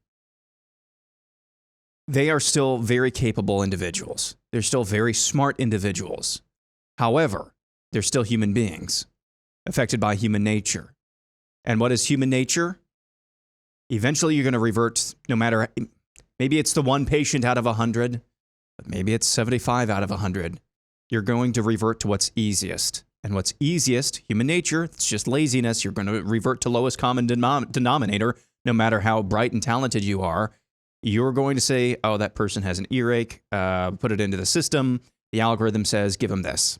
they are still very capable individuals. They're still very smart individuals. However, they're still human beings, affected by human nature. And what is human nature? Eventually, you're going to revert, no matter, maybe it's the one patient out of 100, but maybe it's 75 out of 100. You're going to revert to what's easiest. And what's easiest, human nature, it's just laziness. You're going to revert to lowest common denominator, no matter how bright and talented you are. You're going to say, oh, that person has an earache, put it into the system. The algorithm says, give them this.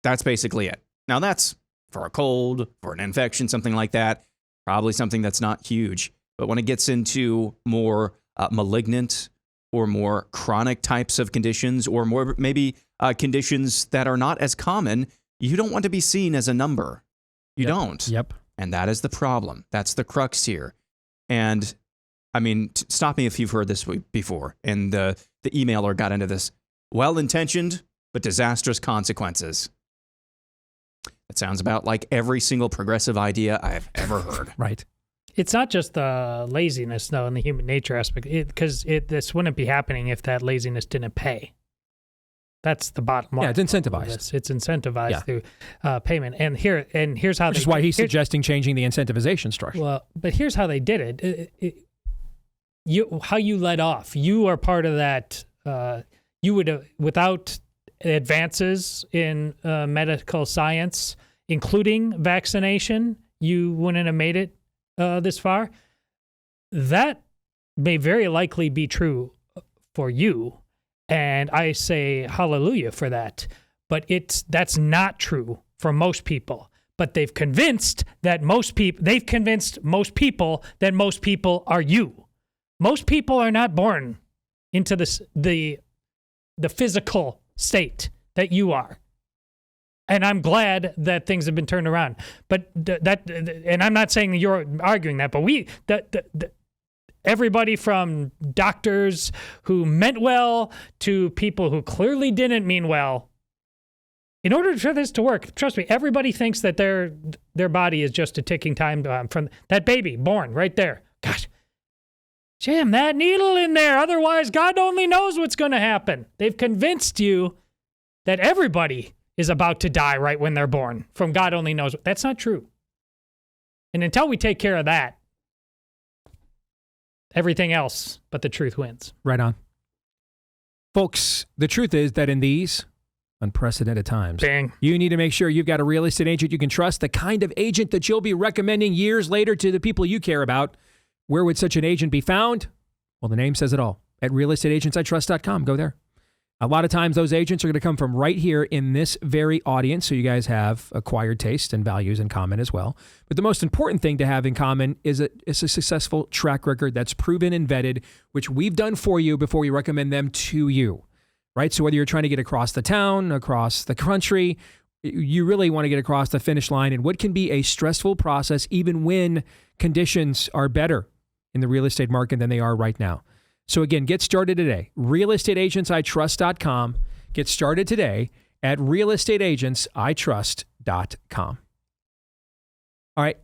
That's basically it. Now that's for a cold, for an infection, something like that. Probably something that's not huge. But when it gets into more malignant or more chronic types of conditions, or more maybe conditions that are not as common, you don't want to be seen as a number. You don't. Yep. And that is the problem. That's the crux here. And I mean, stop me if you've heard this before. And the emailer got into this. Well-intentioned, but disastrous consequences. It sounds about like every single progressive idea I've ever heard. Right. It's not just the laziness, though, in the human nature aspect, because this wouldn't be happening if that laziness didn't pay. That's the bottom line. Yeah, it's incentivized. It's incentivized through payment. And here's how. Which is why he's suggesting changing the incentivization structure. Well, but here's how they did it. How you led off. You are part of that. You would without advances in medical science, including vaccination, you wouldn't have made it this far. That may very likely be true for you. And I say hallelujah for that. But that's not true for most people. But they've convinced most people that most people are you. Most people are not born into the physical state that you are. And I'm glad that things have been turned around. But and I'm not saying that you're arguing that, but everybody from doctors who meant well to people who clearly didn't mean well, in order for this to work, trust me, everybody thinks that their body is just a ticking time bomb from that baby born right there. Gosh, jam that needle in there. Otherwise, God only knows what's going to happen. They've convinced you that everybody is about to die right when they're born from God only knows. That's not true. And until we take care of that, everything else but the truth wins. Right on. Folks, the truth is that in these unprecedented times, you need to make sure you've got a real estate agent you can trust, the kind of agent that you'll be recommending years later to the people you care about. Where would such an agent be found? Well, the name says it all. At realestateagentsitrust.com. Go there. A lot of times those agents are going to come from right here in this very audience, so you guys have acquired taste and values in common as well. But the most important thing to have in common is a successful track record that's proven and vetted, which we've done for you before we recommend them to you, right? So whether you're trying to get across the town, across the country, you really want to get across the finish line in what can be a stressful process even when conditions are better in the real estate market than they are right now. So again, get started today. realestateagentsitrust.com. Get started today at realestateagentsitrust.com. All right.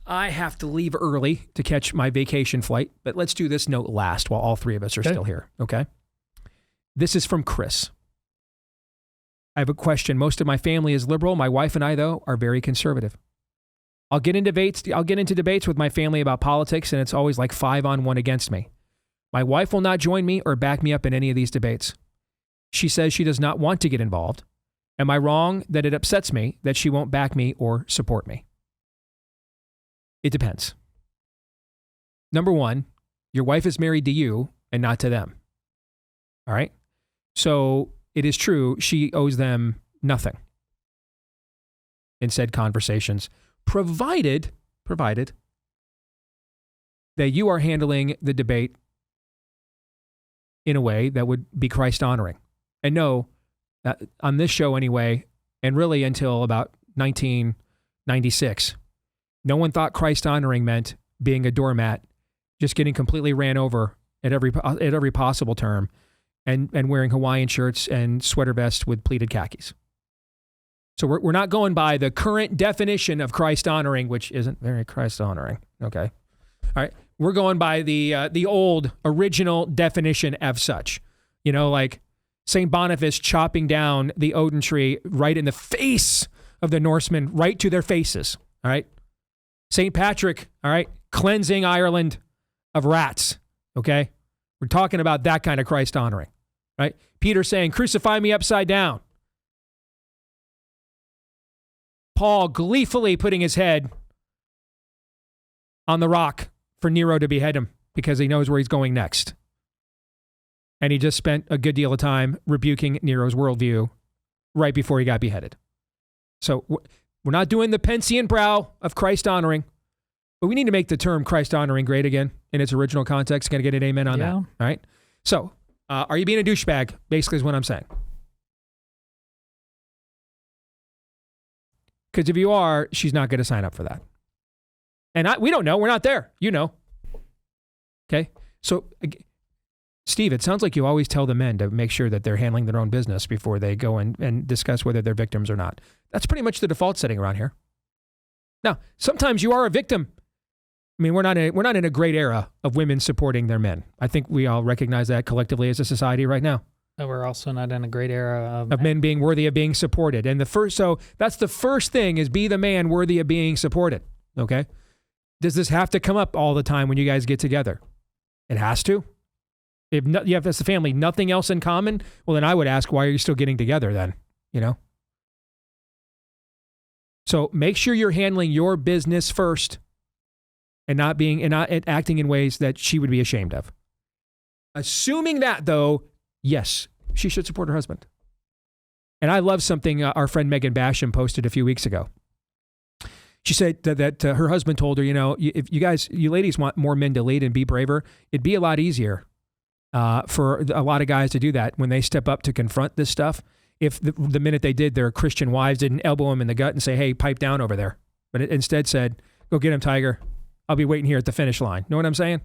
I have to leave early to catch my vacation flight, but let's do this note last while all three of us are still here. Okay. This is from Chris. I have a question. Most of my family is liberal. My wife and I, though, are very conservative. I'll get into debates with my family about politics, and it's always like 5-on-1 against me. My wife will not join me or back me up in any of these debates. She says she does not want to get involved. Am I wrong that it upsets me that she won't back me or support me? It depends. Number one, your wife is married to you and not to them. All right? So it is true she owes them nothing in said conversations, provided that you are handling the debate in a way that would be Christ-honoring. And no, on this show anyway, and really until about 1996, no one thought Christ-honoring meant being a doormat, just getting completely ran over at every possible term, and wearing Hawaiian shirts and sweater vests with pleated khakis. So we're not going by the current definition of Christ-honoring, which isn't very Christ-honoring. Okay. All right. We're going by the old original definition of such, like St. Boniface chopping down the Odin tree right in the face of the Norsemen, right to their faces. All right. St. Patrick. All right. Cleansing Ireland of rats. Okay. We're talking about that kind of Christ honoring, right? Peter saying, crucify me upside down. Paul gleefully putting his head on the rock for Nero to behead him because he knows where he's going next. And he just spent a good deal of time rebuking Nero's worldview right before he got beheaded. So we're not doing the Pensian brow of Christ honoring, But we need to make the term Christ-honoring great again in its original context. Got to get an amen on that. All right? So, are you being a douchebag, basically is what I'm saying. Because if you are, she's not going to sign up for that. And we don't know. We're not there. You know. Okay? So, Steve, it sounds like you always tell the men to make sure that they're handling their own business before they go and discuss whether they're victims or not. That's pretty much the default setting around here. Now, sometimes you are a victim. I mean, we're not in a great era of women supporting their men. I think we all recognize that collectively as a society right now. But we're also not in a great era of men being worthy of being supported. And so that's the first thing, is be the man worthy of being supported. Okay? Does this have to come up all the time when you guys get together? It has to. If you have, as a family, nothing else in common, well, then I would ask, why are you still getting together then? You know? So make sure you're handling your business first and not acting in ways that she would be ashamed of. Assuming that, though, yes, she should support her husband. And I love something our friend Megan Basham posted a few weeks ago. She said that her husband told her, you know, if you ladies want more men to lead and be braver, it'd be a lot easier for a lot of guys to do that when they step up to confront this stuff. If the minute they did, their Christian wives didn't elbow him in the gut and say, hey, pipe down over there. But it instead said, go get him, Tiger. I'll be waiting here at the finish line. Know what I'm saying?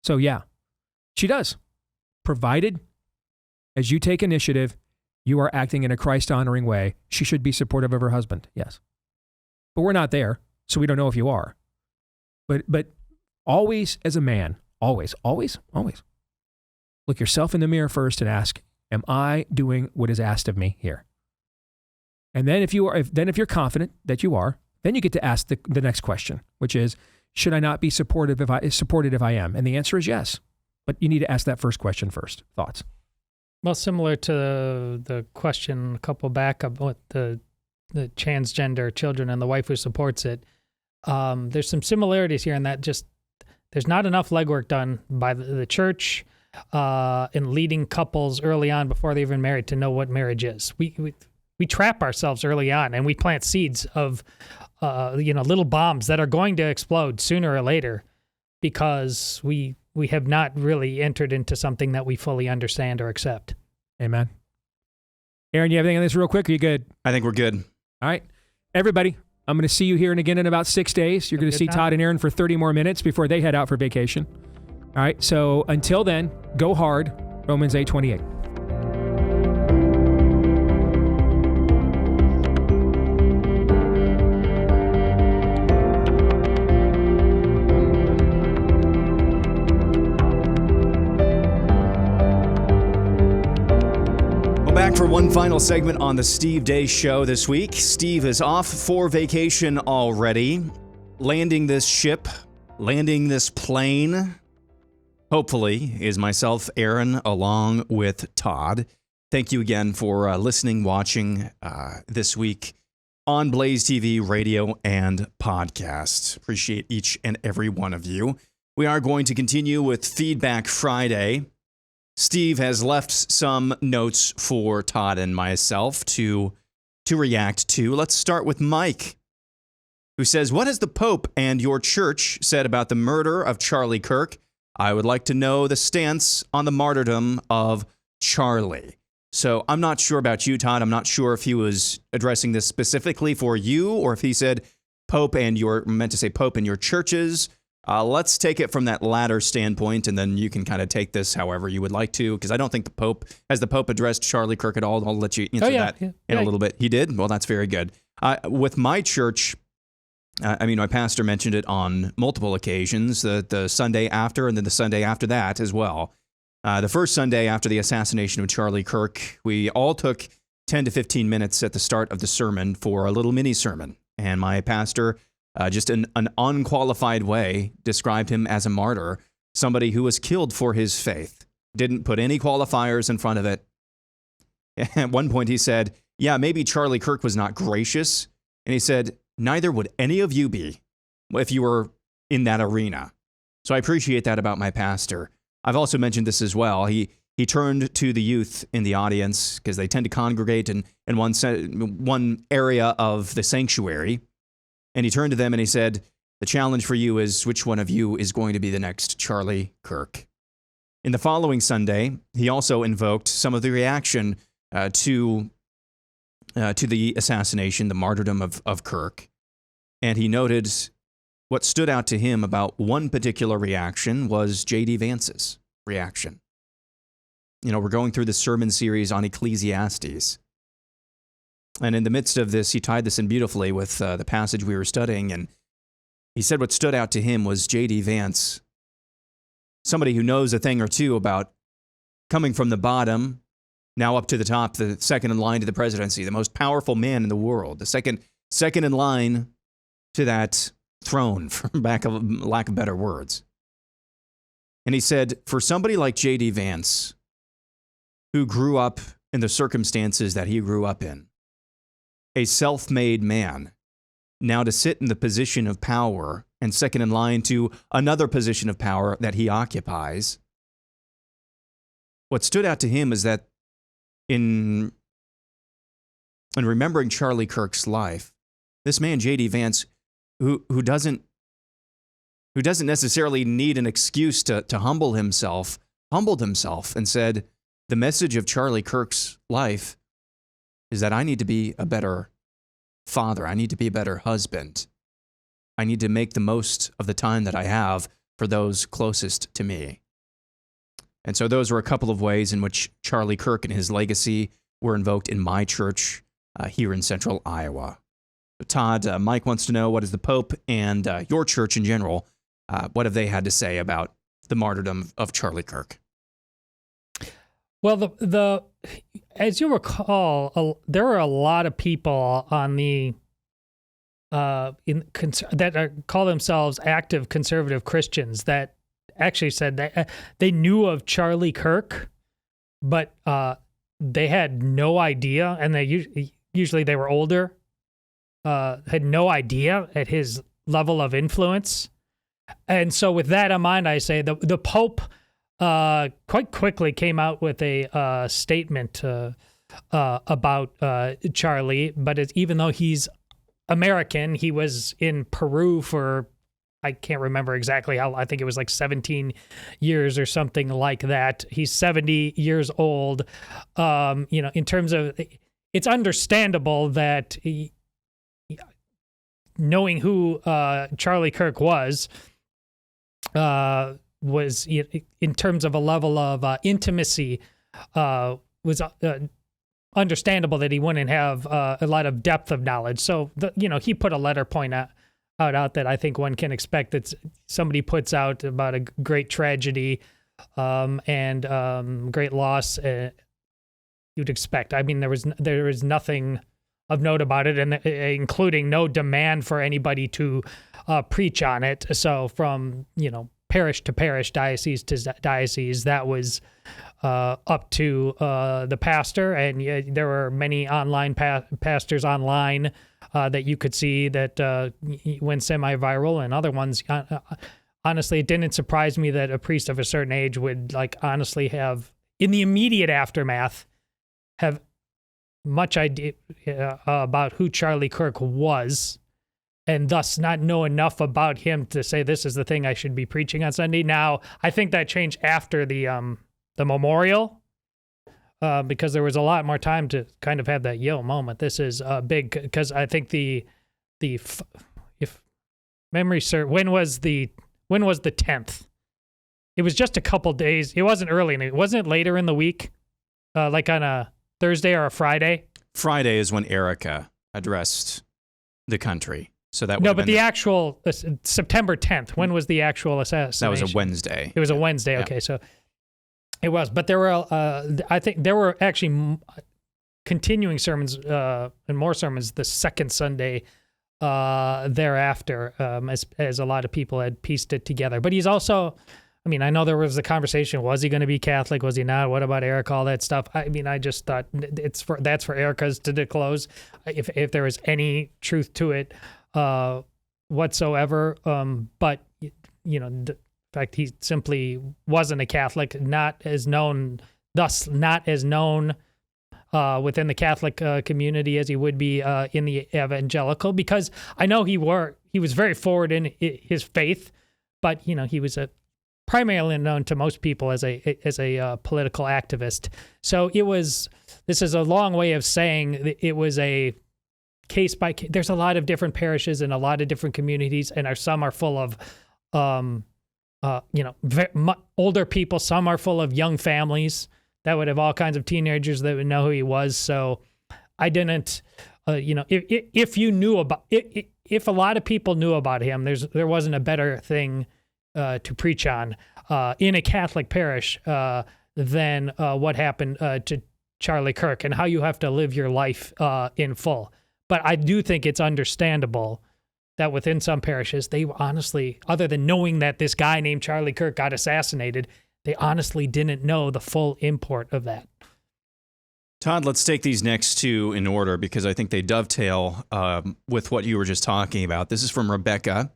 So yeah, she does. Provided, as you take initiative, you are acting in a Christ-honoring way, she should be supportive of her husband, yes. But we're not there, so we don't know if you are. But always as a man, always, look yourself in the mirror first and ask, am I doing what is asked of me here? And then if you're confident that you are, then you get to ask the next question, which is, should I not be supported if I am? And the answer is yes. But you need to ask that first question first. Thoughts? Well, similar to the question a couple back about the transgender children and the wife who supports it, there's some similarities here in that just there's not enough legwork done by the church in leading couples early on before they're even married to know what marriage is. We trap ourselves early on, and we plant seeds of little bombs that are going to explode sooner or later because we have not really entered into something that we fully understand or accept. Amen. Aaron, you have anything on this real quick? Are you good? I think we're good. All right. Everybody, I'm going to see you here and again in about 6 days. You're going to see Todd and Aaron for 30 more minutes before they head out for vacation. All right. So until then, go hard. Romans 8:28. Back for one final segment on the Steve Day Show this week. Steve is off for vacation already, landing this ship, landing this plane. Hopefully, is myself, Aaron, along with Todd. Thank you again for listening, watching this week on Blaze TV, radio, and podcast. Appreciate each and every one of you. We are going to continue with Feedback Friday. Steve has left some notes for Todd and myself to react to. Let's start with Mike, who says, what has the Pope and your church said about the murder of Charlie Kirk? I would like to know the stance on the martyrdom of Charlie. So I'm not sure about you, Todd. I'm not sure if he was addressing this specifically for you or if he said Pope and your churches. Let's take it from that latter standpoint, and then you can kind of take this however you would like to, because I don't think the Pope addressed Charlie Kirk at all. I'll let you answer that in a little bit. He did? Well, that's very good. With my church, my pastor mentioned it on multiple occasions, the Sunday after and then the Sunday after that as well. The first Sunday after the assassination of Charlie Kirk, we all took 10 to 15 minutes at the start of the sermon for a little mini sermon, and my pastor just in an unqualified way, described him as a martyr, somebody who was killed for his faith. Didn't put any qualifiers in front of it. At one point he said, yeah, maybe Charlie Kirk was not gracious. And he said, neither would any of you be if you were in that arena. So I appreciate that about my pastor. I've also mentioned this as well. He turned to the youth in the audience because they tend to congregate in one area of the sanctuary. And he turned to them and he said, The challenge for you is which one of you is going to be the next Charlie Kirk. In the following Sunday, he also invoked some of the reaction to the assassination, the martyrdom of Kirk. And he noted what stood out to him about one particular reaction was J.D. Vance's reaction. You know, we're going through the sermon series on Ecclesiastes. And in the midst of this, he tied this in beautifully with the passage we were studying. And he said what stood out to him was J.D. Vance, somebody who knows a thing or two about coming from the bottom, now up to the top, the second in line to the presidency, the most powerful man in the world, the second in line to that throne, for lack of better words. And he said, for somebody like J.D. Vance, who grew up in the circumstances that he grew up in, a self-made man, now to sit in the position of power and second in line to another position of power that he occupies, what stood out to him is that in remembering Charlie Kirk's life, this man, J.D. Vance, who doesn't necessarily need an excuse to humbled himself and said, the message of Charlie Kirk's life is that I need to be a better father. I need to be a better husband. I need to make the most of the time that I have for those closest to me. And so those were a couple of ways in which Charlie Kirk and his legacy were invoked in my church here in central Iowa. Todd, Mike wants to know, what is the Pope and your church in general, what have they had to say about the martyrdom of Charlie Kirk? Well, the as you recall, there were a lot of people on the that call themselves active conservative Christians that actually said that they knew of Charlie Kirk, but they had no idea, and they usually they were older, had no idea at his level of influence. And so with that in mind, I say the Pope quite quickly came out with a statement about Charlie, but even though he's American, he was in Peru for, I can't remember exactly how, I think it was like 17 years or something like that. He's 70 years old. In terms of, it's understandable that knowing who Charlie Kirk was in terms of a level of intimacy, was understandable that he wouldn't have a lot of depth of knowledge. So, he put a letter point out that I think one can expect that somebody puts out about a great tragedy and great loss. You'd expect. I mean, there was nothing of note about it, and including no demand for anybody to preach on it. So from parish to parish, diocese to diocese, that was up to the pastor, and there were many online pastors online that you could see that went semi-viral, and other ones. Honestly, it didn't surprise me that a priest of a certain age would honestly have, in the immediate aftermath, have much idea about who Charlie Kirk was, and thus not know enough about him to say this is the thing I should be preaching on Sunday. Now, I think that changed after the memorial, because there was a lot more time to kind of have that moment. This is big, because I think if memory serves, when was the 10th? It was just a couple days. It wasn't early, and it wasn't later in the week, like on a Thursday or a Friday. Friday is when Erica addressed the country. So that no, but the actual September 10th. When was the actual assassination? That was a Wednesday. It was a Wednesday. Yeah. Okay, so it was. But there were, I think, there were actually continuing sermons and more sermons the second Sunday thereafter, as a lot of people had pieced it together. But he's also, I mean, I know there was a conversation: was he going to be Catholic? Was he not? What about Erica? All that stuff. I mean, I just thought that's for Erica's to disclose, if there was any truth to it whatsoever. But the fact he simply wasn't a Catholic, not as known within the Catholic community as he would be in the evangelical, because I know he was very forward in his faith, but he was primarily known to most people as a political activist. So this is a long way of saying it was a case by case. There's a lot of different parishes and a lot of different communities, and some are full of older people. Some are full of young families that would have all kinds of teenagers that would know who he was. So I didn't, if you knew about it, if a lot of people knew about him, there wasn't a better thing to preach on in a Catholic parish than what happened to Charlie Kirk and how you have to live your life in full. But I do think it's understandable that within some parishes, they honestly, other than knowing that this guy named Charlie Kirk got assassinated, they honestly didn't know the full import of that. Todd, let's take these next two in order because I think they dovetail with what you were just talking about. This is from Rebecca,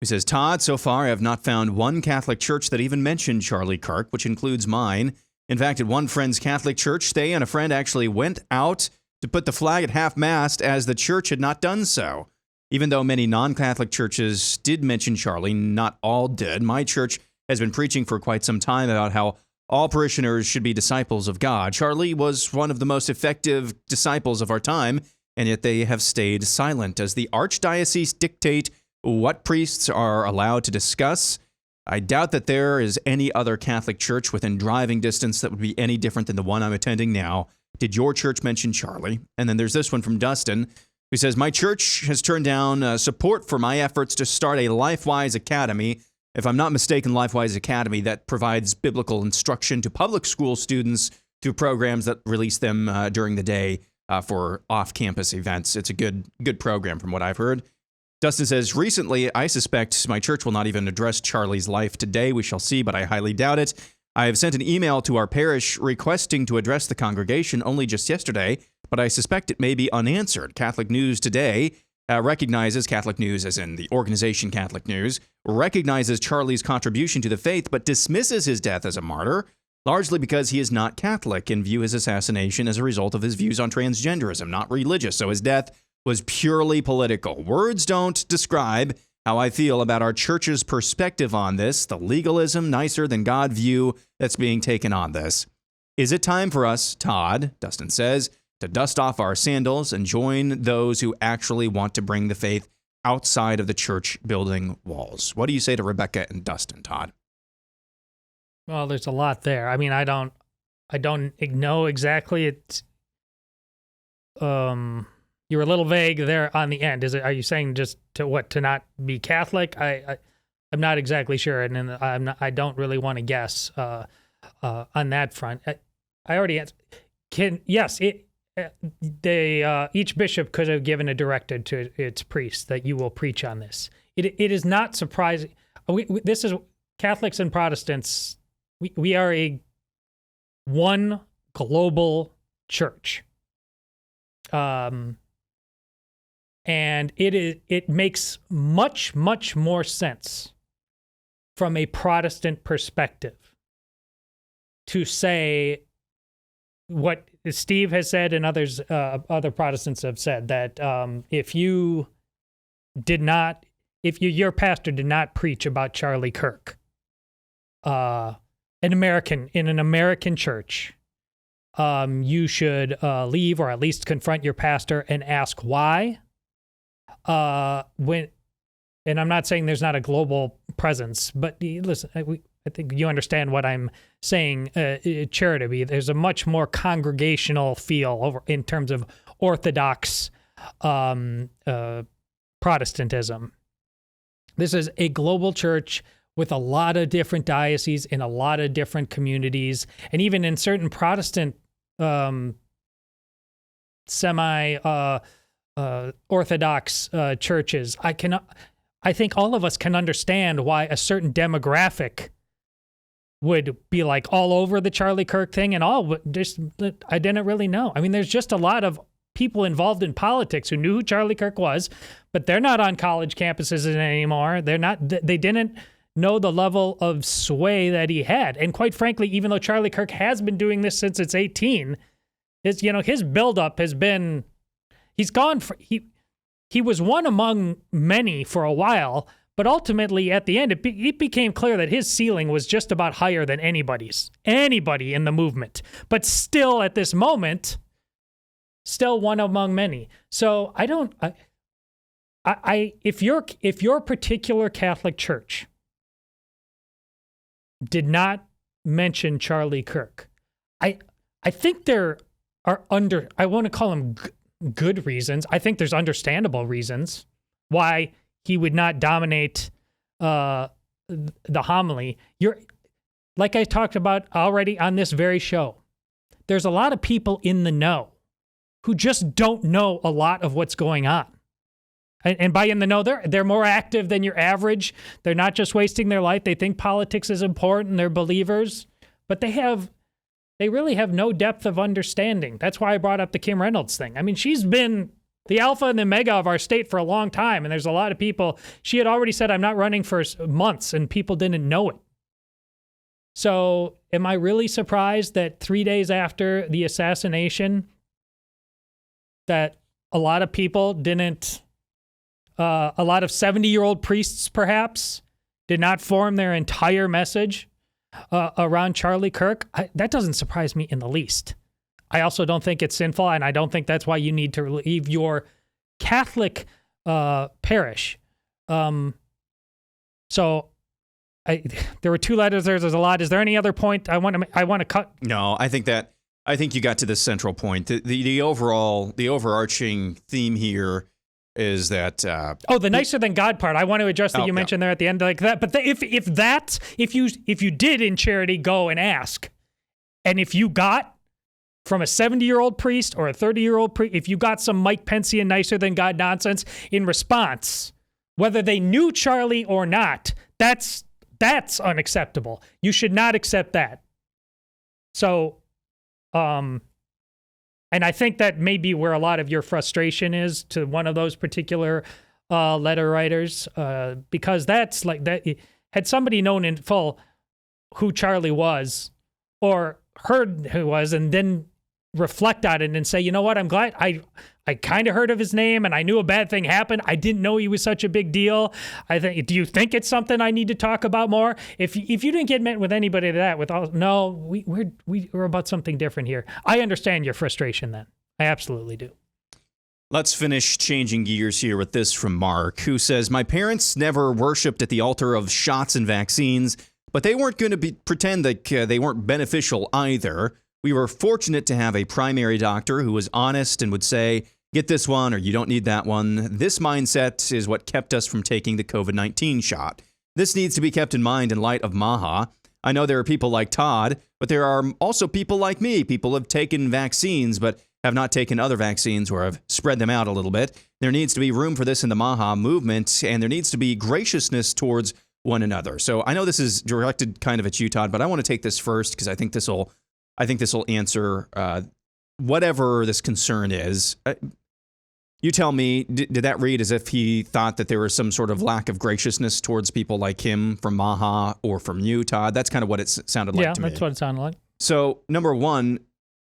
who says, Todd, so far I have not found one Catholic church that even mentioned Charlie Kirk, which includes mine. In fact, at one friend's Catholic church, they and a friend actually went out to put the flag at half-mast as the church had not done so. Even though many non-Catholic churches did mention Charlie, not all did. My church has been preaching for quite some time about how all parishioners should be disciples of God. Charlie was one of the most effective disciples of our time, and yet they have stayed silent. Does the archdiocese dictate what priests are allowed to discuss? I doubt that there is any other Catholic church within driving distance that would be any different than the one I'm attending now. Did your church mention Charlie? And then there's this one from Dustin, who says, my church has turned down support for my efforts to start a LifeWise Academy. If I'm not mistaken, LifeWise Academy that provides biblical instruction to public school students through programs that release them during the day for off-campus events. It's a good program from what I've heard. Dustin says, recently, I suspect my church will not even address Charlie's life today. We shall see, but I highly doubt it. I have sent an email to our parish requesting to address the congregation only just yesterday, but I suspect it may be unanswered. Catholic News Today recognizes, Catholic News as in the organization Catholic News, recognizes Charlie's contribution to the faith, but dismisses his death as a martyr, largely because he is not Catholic and view his assassination as a result of his views on transgenderism, not religious. So his death was purely political. Words don't describe how I feel about our church's perspective on this, the legalism, nicer than God view that's being taken on this. Is it time for us, Todd, Dustin says, to dust off our sandals and join those who actually want to bring the faith outside of the church building walls? What do you say to Rebecca and Dustin, Todd? Well, there's a lot there. I mean, I don't know exactly. It's you were a little vague there on the end. Are you saying just to not be Catholic? I'm not exactly sure, and I don't really want to guess on that front. I already answered. Each bishop could have given a directive to its priests that you will preach on this. It is not surprising. This is Catholics and Protestants. We are one global church. And it makes much more sense from a Protestant perspective to say what Steve has said and other Protestants have said, that if your pastor did not preach about Charlie Kirk, in an American church, you should leave or at least confront your pastor and ask why. And I'm not saying there's not a global presence, but listen, I think you understand what I'm saying. Charitably, there's a much more congregational feel over in terms of Orthodox Protestantism. This is a global church with a lot of different dioceses in a lot of different communities, and even in certain Protestant Orthodox churches. I think all of us can understand why a certain demographic would be like all over the Charlie Kirk thing and all. I didn't really know. I mean, there's just a lot of people involved in politics who knew who Charlie Kirk was, but they're not on college campuses anymore. They didn't know the level of sway that he had. And quite frankly, even though Charlie Kirk has been doing this since it's 18, His buildup has been, he was one among many for a while, but ultimately at the end, it became clear that his ceiling was just about higher than anybody in the movement. But still at this moment, still one among many. So if your particular Catholic church did not mention Charlie Kirk, I think there are I want to call them good reasons. I think there's understandable reasons why he would not dominate the homily. Like I talked about already on this very show, there's a lot of people in the know who just don't know a lot of what's going on. And by in the know, they're more active than your average. They're not just wasting their life. They think politics is important. They're believers, but they really have no depth of understanding. That's why I brought up the Kim Reynolds thing. I mean, she's been the alpha and the omega of our state for a long time, and there's a lot of people. She had already said, I'm not running for months, and people didn't know it. So am I really surprised that 3 days after the assassination that a lot of people didn't, a lot of 70-year-old priests perhaps, did not form their entire message around Charlie Kirk? That doesn't surprise me in the least. I also don't think it's sinful, and I don't think that's why you need to leave your Catholic parish. So there were 2 letters. There's a lot. Is there any other point I want to cut? No, I think you got to the central point. The overarching theme here is that the nicer than God part. I want to address that you mentioned there at the end like that. But if you did in charity go and ask, and if you got from a 70-year-old priest or a 30-year-old priest, if you got some Mike Pencean nicer than God nonsense in response, whether they knew Charlie or not, that's unacceptable. You should not accept that. So, and I think that may be where a lot of your frustration is to one of those particular letter writers, because that's like that. Had somebody known in full who Charlie was, or heard who was, and then reflect on it and say, you know what, I'm glad I kind of heard of his name and I knew a bad thing happened. I didn't know he was such a big deal. Do you think it's something I need to talk about more? If you didn't get met with anybody that we're about something different here. I understand your frustration then. I absolutely do. Let's finish changing gears here with this from Mark, who says, my parents never worshipped at the altar of shots and vaccines, but they weren't going to pretend that they weren't beneficial either. We were fortunate to have a primary doctor who was honest and would say, get this one or you don't need that one. This mindset is what kept us from taking the COVID-19 shot. This needs to be kept in mind in light of Maha. I know there are people like Todd, but there are also people like me. People have taken vaccines, but have not taken other vaccines or have spread them out a little bit. There needs to be room for this in the Maha movement, and there needs to be graciousness towards one another. So I know this is directed kind of at you, Todd, but I want to take this first because I think this will answer whatever this concern is. You tell me, did that read as if he thought that there was some sort of lack of graciousness towards people like him from Maha or from you, Todd? That's kind of what it sounded like to me. Yeah, that's what it sounded like. So, number one,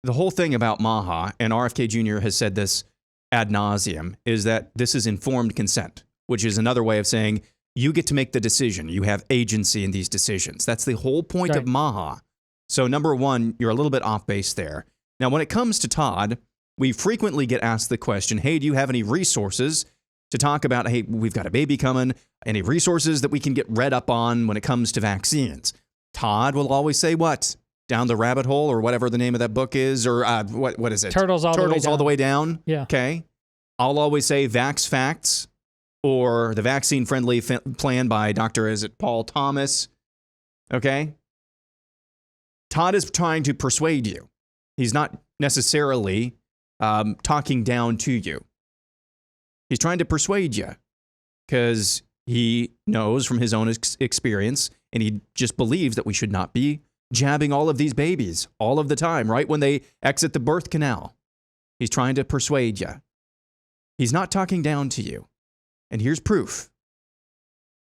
the whole thing about Maha, and RFK Jr. has said this ad nauseum, is that this is informed consent, which is another way of saying you get to make the decision. You have agency in these decisions. That's the whole point of Maha. So number one, you're a little bit off base there. Now, when it comes to Todd, we frequently get asked the question, hey, do you have any resources to talk about, hey, we've got a baby coming, any resources that we can get read up on when it comes to vaccines? Todd will always say what? Down the Rabbit Hole, or whatever the name of that book is, or what is it? Turtles All the Way Down. Yeah. Okay. I'll always say Vax Facts, or the vaccine-friendly plan by Dr. Paul Thomas. Okay. Todd is trying to persuade you. He's not necessarily talking down to you. He's trying to persuade you because he knows from his own experience, and he just believes that we should not be jabbing all of these babies all of the time, right when they exit the birth canal. He's trying to persuade you. He's not talking down to you. And here's proof.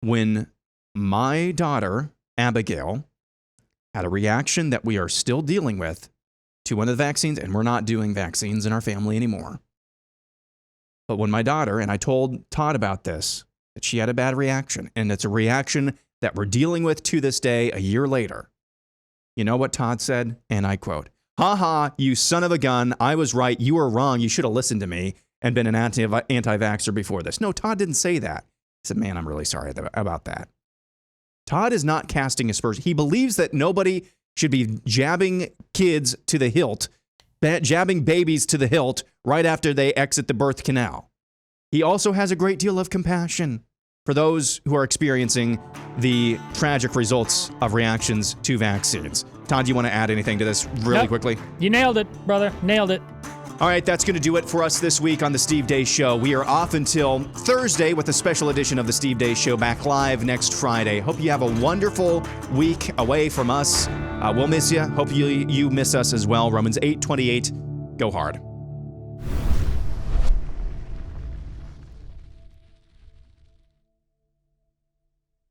When my daughter, Abigail, had a reaction that we are still dealing with, to one of the vaccines, and we're not doing vaccines in our family anymore. But when my daughter, and I told Todd about this, that she had a bad reaction, and it's a reaction that we're dealing with to this day, a year later. You know what Todd said? And I quote, "Ha ha, you son of a gun. I was right. You were wrong. You should have listened to me and been an anti-vaxxer before this." No, Todd didn't say that. He said, "Man, I'm really sorry about that." Todd is not casting aspersions. He believes that nobody should be jabbing kids to the hilt, jabbing babies to the hilt right after they exit the birth canal. He also has a great deal of compassion for those who are experiencing the tragic results of reactions to vaccines. Todd, do you want to add anything to this really quickly? You nailed it, brother. Nailed it. All right, that's going to do it for us this week on The Steve Deace Show. We are off until Thursday with a special edition of The Steve Deace Show, back live next Friday. Hope you have a wonderful week away from us. We'll miss you. Hope you miss us as well. Romans 8:28. Go hard.